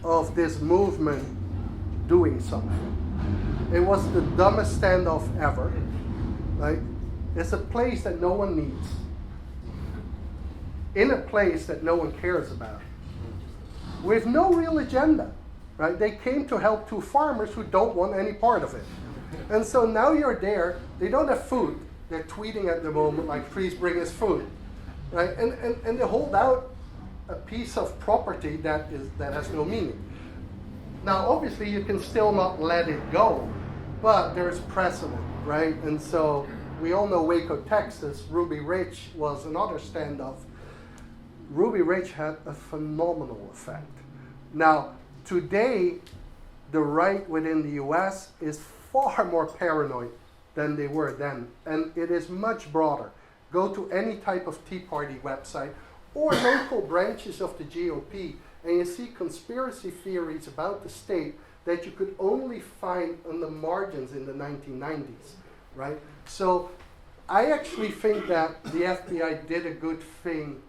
of this movement doing something. It was the dumbest standoff ever. Right? It's a place that no one needs. In a place that no one cares about. With no real agenda. Right? They came to help two farmers who don't want any part of it. And so now you're there, they don't have food. They're tweeting at the moment like, please bring us food. Right? And they hold out a piece of property that has no meaning. Now obviously you can still not let it go, but there's precedent, right? And so we all know Waco, Texas, Ruby Ridge was another standoff. Ruby Ridge had a phenomenal effect. Now, today, the right within the US is far more paranoid than they were then. And it is much broader. Go to any type of Tea Party website or local branches of the GOP, and you see conspiracy theories about the state that you could only find on the margins in the 1990s, right? So I actually think that the FBI did a good thing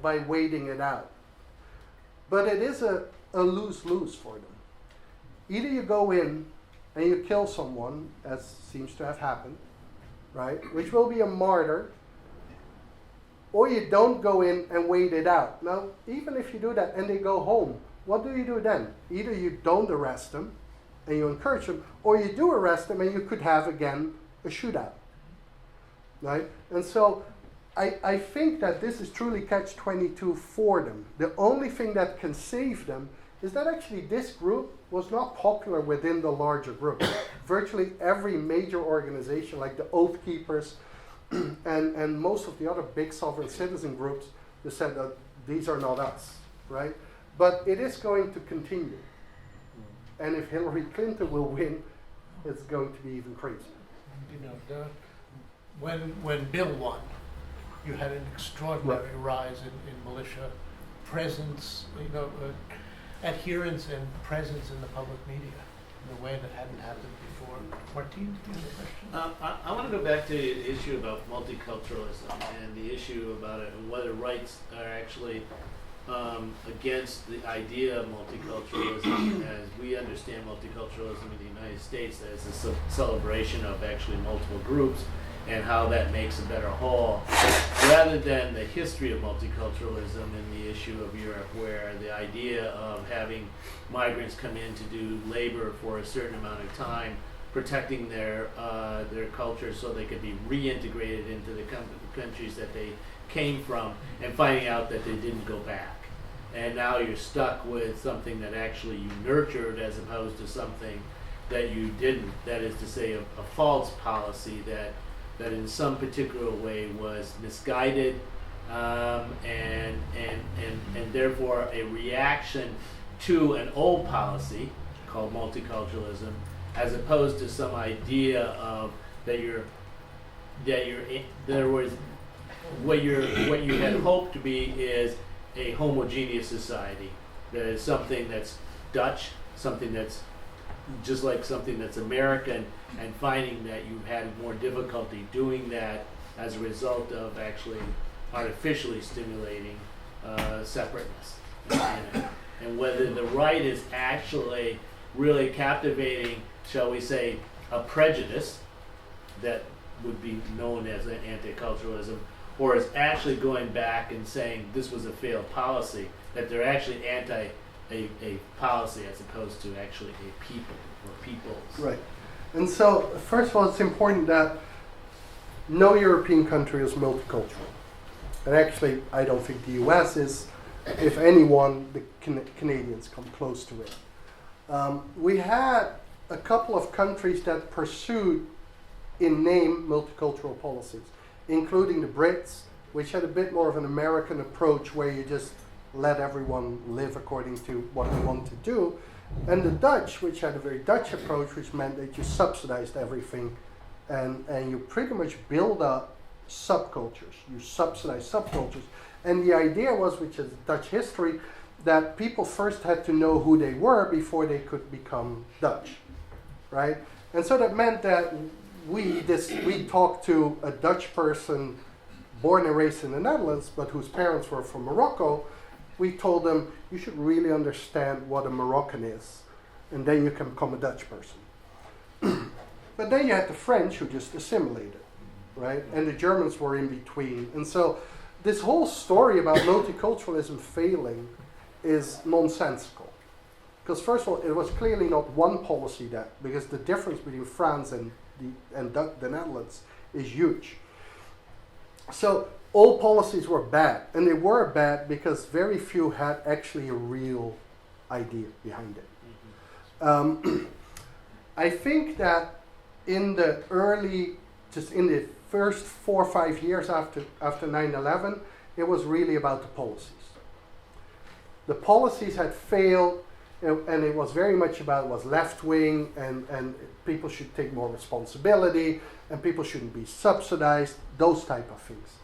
by waiting it out. But it is a lose-lose for them. Either you go in and you kill someone, as seems to have happened, right, which will be a martyr, or you don't go in and wait it out. Now, even if you do that and they go home, what do you do then? Either you don't arrest them and you encourage them, or you do arrest them and you could have, again, a shootout, right? And so I think that this is truly catch-22 for them. The only thing that can save them is that actually this group was not popular within the larger group. Virtually every major organization, like the Oath Keepers and most of the other big sovereign citizen groups, they said that these are not us, right? But it is going to continue. And if Hillary Clinton will win, it's going to be even crazier. You know, when Bill won, you had an extraordinary rise in militia presence, adherence and presence in the public media in a way that hadn't happened before. Martin, do you have a question? I want to go back to the issue about multiculturalism and the issue about it and whether rights are actually against the idea of multiculturalism as we understand multiculturalism in the United States as a celebration of actually multiple groups and how that makes a better whole, rather than the history of multiculturalism and the issue of Europe, where the idea of having migrants come in to do labor for a certain amount of time, protecting their culture so they could be reintegrated into the countries that they came from, and finding out that they didn't go back. And now you're stuck with something that actually you nurtured as opposed to something that you didn't. That is to say, a false policy that in some particular way was misguided, and therefore a reaction to an old policy called multiculturalism, as opposed to some idea of that there was what you had hoped to be is a homogeneous society. That is something that's Dutch, something that's just like something that's American, and finding that you've had more difficulty doing that as a result of actually artificially stimulating separateness. And whether the right is actually really captivating, shall we say, a prejudice that would be known as an anti-culturalism, or is actually going back and saying this was a failed policy, that they're actually anti a policy as opposed to actually a people or peoples. Right. And so, first of all, it's important that no European country is multicultural. And actually, I don't think the US is. If anyone, the Canadians come close to it. We had a couple of countries that pursued, in name, multicultural policies, including the Brits, which had a bit more of an American approach where you just let everyone live according to what they want to do, and the Dutch, which had a very Dutch approach, which meant that you subsidized everything and you pretty much build up subcultures. You subsidize subcultures. And the idea was, which is Dutch history, that people first had to know who they were before they could become Dutch, right? And so that meant that we talked to a Dutch person born and raised in the Netherlands, but whose parents were from Morocco. We told them, you should really understand what a Moroccan is, and then you can become a Dutch person. But then you had the French who just assimilated, right? And the Germans were in between. And so this whole story about multiculturalism failing is nonsensical. Because first of all, it was clearly not one policy that, because the difference between France and the Netherlands is huge. So all policies were bad, and they were bad because very few had actually a real idea behind it. I think that in the first 4 or 5 years after 9/11, it was really about the policies. The policies had failed, and it was very much about it was left wing, and people should take more responsibility, and people shouldn't be subsidized, those type of things.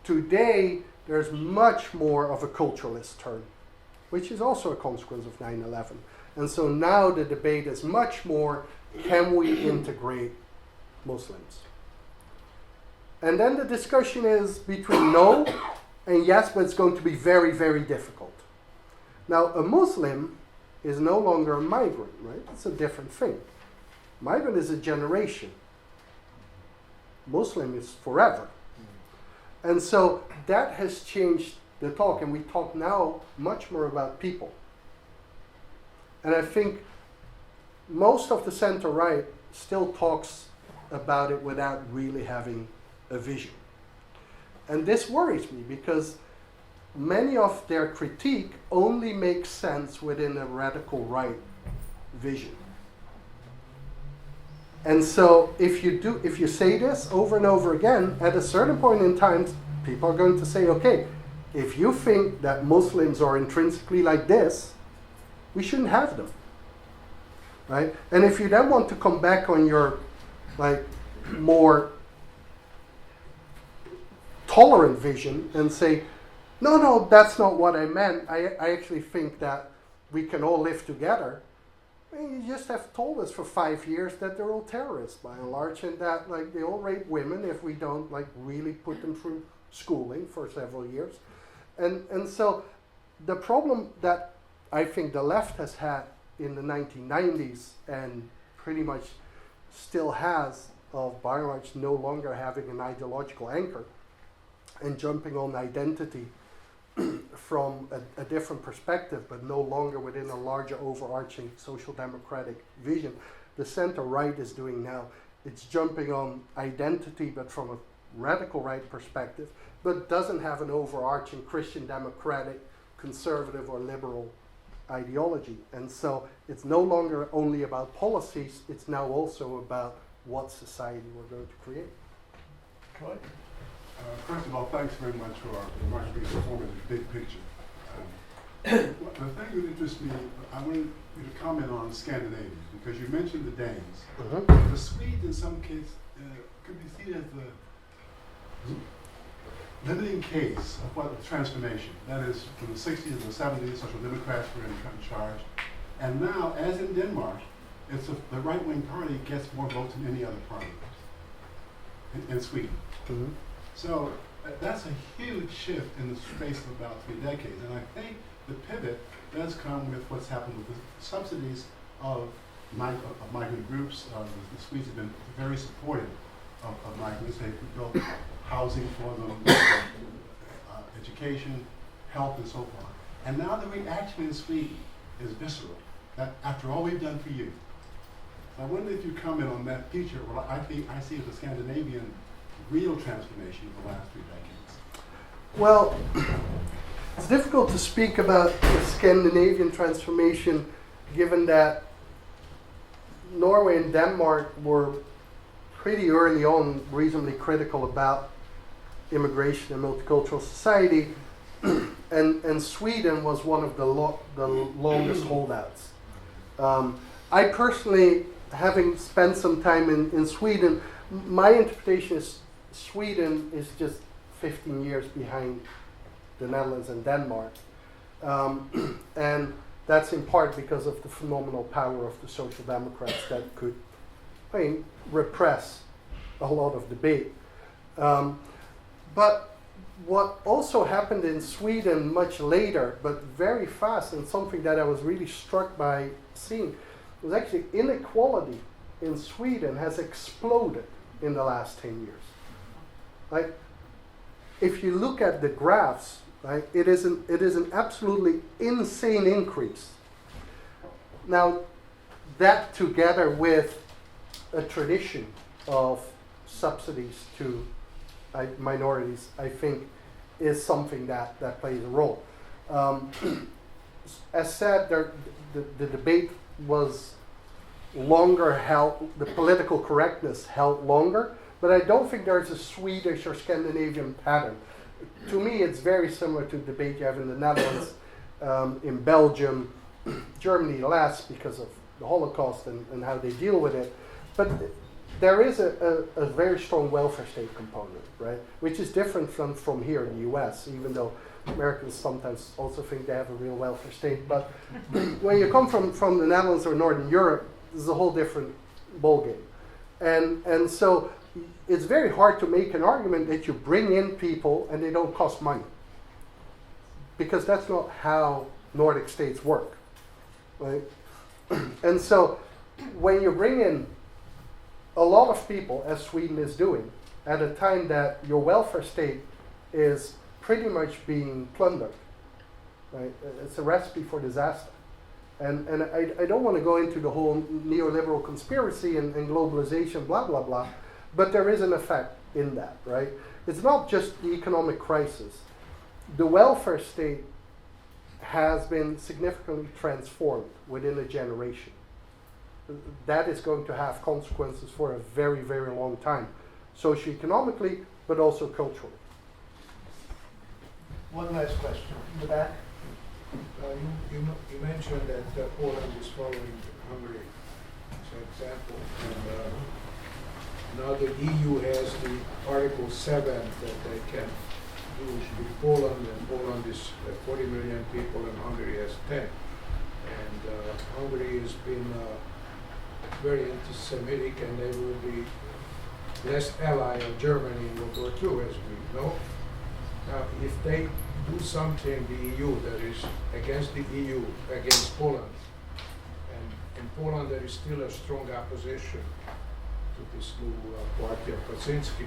Today, there's much more of a culturalist turn, which is also a consequence of 9/11. And so now the debate is much more, can we integrate Muslims? And then the discussion is between no and yes, but it's going to be very, very difficult. Now, a Muslim is no longer a migrant, right? It's a different thing. Migrant is a generation. Muslim is forever. And so that has changed the talk, and we talk now much more about people. And I think most of the center-right still talks about it without really having a vision. And this worries me because many of their critique only makes sense within a radical right vision. And so if you say this over and over again, at a certain point in time, people are going to say, okay, if you think that Muslims are intrinsically like this, we shouldn't have them, right? And if you then want to come back on your more tolerant vision and say, no, that's not what I meant. I actually think that we can all live together. You just have told us for 5 years that they're all terrorists by and large, and that they all rape women if we don't really put them through schooling for several years. And so the problem that I think the left has had in the 1990s and pretty much still has of by and large no longer having an ideological anchor and jumping on identity from a different perspective, but no longer within a larger overarching social democratic vision. The center-right is doing now. It's jumping on identity, but from a radical right perspective, but doesn't have an overarching Christian democratic, conservative or liberal ideology. And so it's no longer only about policies, it's now also about what society we're going to create. Troy? First of all, thanks very much for our much being informative big picture. The thing that interests me, I wanted you to comment on Scandinavia, because you mentioned the Danes. Mhm. The Swedes, in some cases, could be seen as the limiting case of what the transformation. That is, from the 60s and the 70s, Social Democrats were in charge. And now, as in Denmark, the right-wing party gets more votes than any other party in Sweden. Mhm. So that's a huge shift in the space of about 3 decades. And I think the pivot does come with what's happened with the subsidies of migrant groups. The Swedes have been very supportive of migrants. They've built housing for them, education, health, and so forth. And now the reaction in Sweden is visceral. That after all we've done for you. So I wonder if you comment on that feature. Well, I see as a Scandinavian real transformation of the last 3 decades. Well, it's difficult to speak about the Scandinavian transformation given that Norway and Denmark were pretty early on reasonably critical about immigration and multicultural society, and Sweden was one of the longest holdouts. I personally, having spent some time in Sweden, my interpretation is Sweden is just 15 years behind the Netherlands and Denmark. And that's in part because of the phenomenal power of the Social Democrats that could repress a lot of debate. But what also happened in Sweden much later, but very fast, and something that I was really struck by seeing, was actually inequality in Sweden has exploded in the last 10 years. Like, if you look at the graphs, right, it is an absolutely insane increase. Now, that together with a tradition of subsidies to minorities, I think, is something that plays a role. As said, the debate was longer held, the political correctness held longer, but I don't think there's a Swedish or Scandinavian pattern. To me, it's very similar to the debate you have in the Netherlands, in Belgium, Germany less because of the Holocaust and how they deal with it. But there is a very strong welfare state component, right? Which is different from here in the US, even though Americans sometimes also think they have a real welfare state. But when you come from the Netherlands or Northern Europe, this is a whole different ballgame. And so it's very hard to make an argument that you bring in people and they don't cost money. Because that's not how Nordic states work, right? And so when you bring in a lot of people, as Sweden is doing, at a time that your welfare state is pretty much being plundered, right? It's a recipe for disaster. And I don't want to go into the whole neoliberal conspiracy and globalization, blah, blah, blah, but there is an effect in that, right? It's not just the economic crisis. The welfare state has been significantly transformed within a generation. That is going to have consequences for a very, very long time, socioeconomically, but also culturally. One last question. In the back? You mentioned that Poland is following Hungary as an example. And now the EU has the Article 7 that they can do with Poland, and Poland is 40 million people and Hungary has 10. And Hungary has been very anti-Semitic, and they will be less ally of Germany in World War II, as we know. Now, if they do something, the EU, that is against the EU, against Poland, and in Poland there is still a strong opposition to this new party of Kaczynski,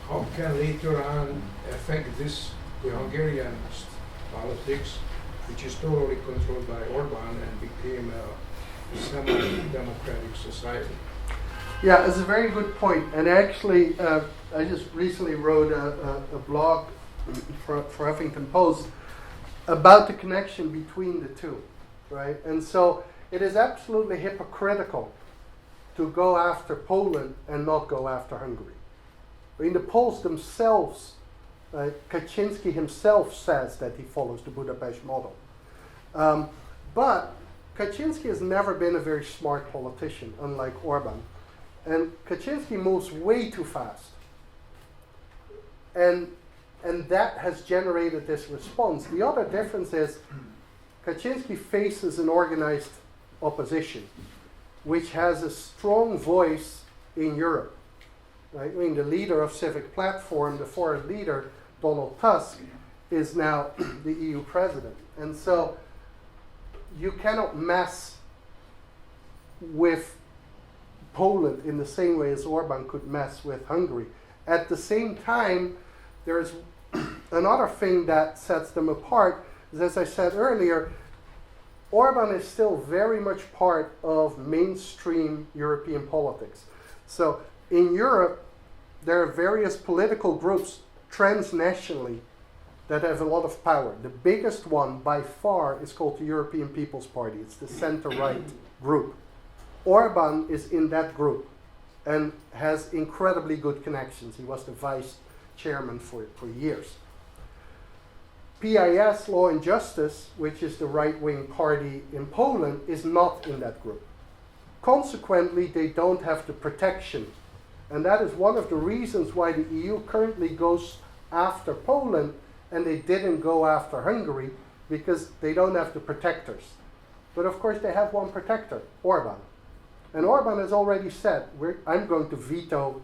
how can later on affect this, the Hungarian politics, which is totally controlled by Orban and became a semi-democratic society? Yeah, it's a very good point. And actually, I just recently wrote a blog for Huffington Post about the connection between the two, right? And so it is absolutely hypocritical to go after Poland and not go after Hungary. I mean, the Poles themselves, Kaczynski himself says that he follows the Budapest model. But Kaczynski has never been a very smart politician, unlike Orban. And Kaczynski moves way too fast. And that has generated this response. The other difference is Kaczynski faces an organized opposition, which has a strong voice in Europe. Right? I mean, the leader of Civic Platform, the foreign leader, Donald Tusk, is now the EU president. And so you cannot mess with Poland in the same way as Orban could mess with Hungary. At the same time, there's another thing that sets them apart, is, as I said earlier, Orban is still very much part of mainstream European politics. So in Europe, there are various political groups transnationally that have a lot of power. The biggest one by far is called the European People's Party. It's the center-right group. Orban is in that group and has incredibly good connections. He was the vice chairman for years. PIS, Law and Justice, which is the right-wing party in Poland, is not in that group. Consequently, they don't have the protection. And that is one of the reasons why the EU currently goes after Poland and they didn't go after Hungary, because they don't have the protectors. But of course they have one protector, Orban. And Orban has already said, I'm going to veto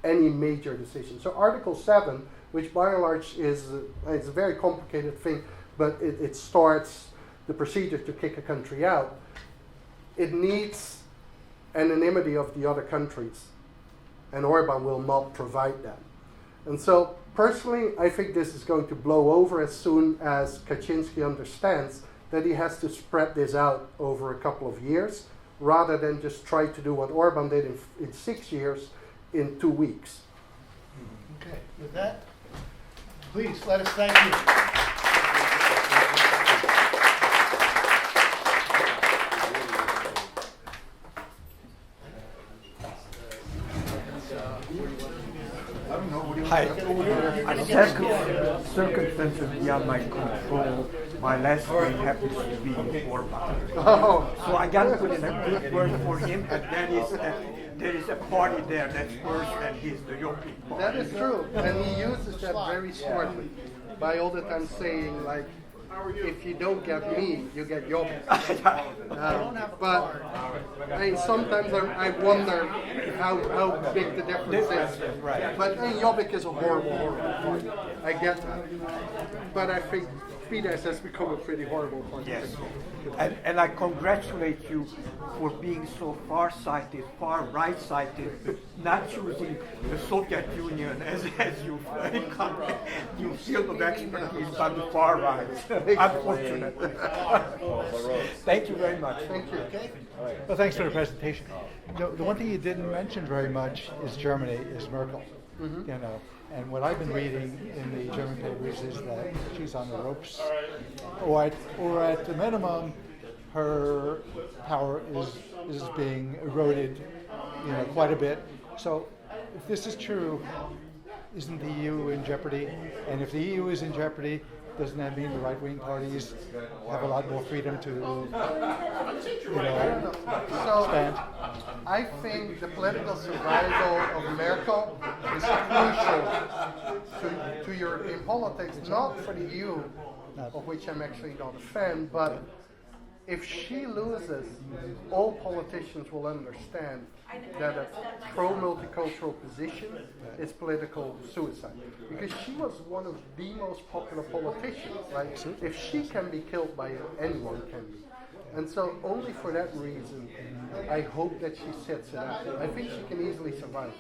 any major decision. So Article 7, which by and large is it's a very complicated thing, but it starts the procedure to kick a country out. It needs anonymity of the other countries, and Orban will not provide that. And so personally, I think this is going to blow over as soon as Kaczynski understands that he has to spread this out over a couple of years, rather than just try to do what Orban did in 6 years in 2 weeks. Okay, with that, please let us thank you. Hi. Circumstances beyond my control. My last name happens to be Orban. Oh. So I got to put in a good word for him, and that is that there is a party there that's worse than his, the European Party. That is true, and he uses that very smartly by all the time saying, like, if you don't get me, you get Jobbik. But I mean, sometimes I wonder how big the difference is. Right. But I mean, Jobbik is a horrible party. I get that. But I think Fidesz has become a pretty horrible party. Yes. And I congratulate you for being so far-sighted, far right-sighted, not choosing the Soviet Union as your field of expertise, but the far right. Unfortunately. Thank you very much. Thank you. Well, thanks for the presentation. The one thing you didn't mention very much is Germany, is Merkel. Mm-hmm. You know, and what I've been reading in the German papers is that she's on the ropes, or at the minimum, her power is being eroded, you know, quite a bit. So, if this is true, isn't the EU in jeopardy? And if the EU is in jeopardy, doesn't that mean the right-wing parties have a lot more freedom to, expand? I think the political survival of Merkel is crucial to European politics, not for the EU, of which I'm actually not a fan, but if she loses, all politicians will understand that a pro-multicultural position is political suicide. Because she was one of the most popular politicians. Like, if she can be killed by it, anyone can be. And so only for that reason, I hope that she sits it out. I think she can easily survive.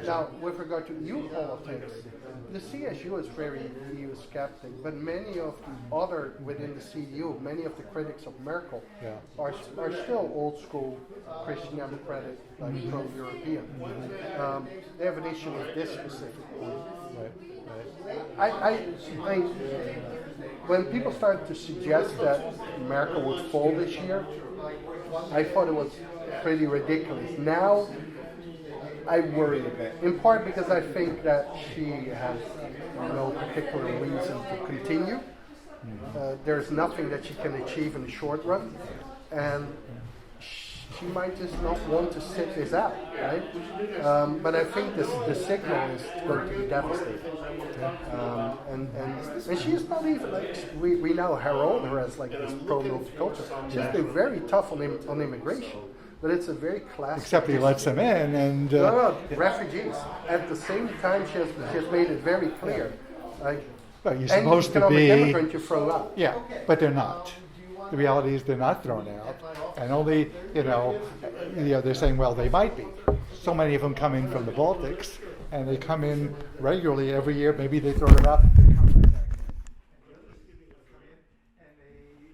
Now, with regard to EU politics, the CSU is very EU skeptic, but many of the other within the CDU, many of the critics of Merkel are still old school Christian democratic, like pro-European. They have an issue with this specific point. When people started to suggest that America would fall this year, I thought it was pretty ridiculous. Now, I worry a bit. In part because I think that she has no particular reason to continue. There's nothing that she can achieve in the short run, and she might just not want to sit this out, right? But I think the signal is going to be devastating. And she is not even like, we now herald her as like this pro-multicultural. She's been very tough on immigration, but it's a very classic. Except he lets them in, and no, refugees. At the same time, she has made it very clear, like, well, you're supposed to economic be. immigrant you throw out. Yeah, but they're not. The reality is they're not thrown out, and only they're saying, well, they might be. So many of them come in from the Baltics, and they come in regularly every year. Maybe they throw them out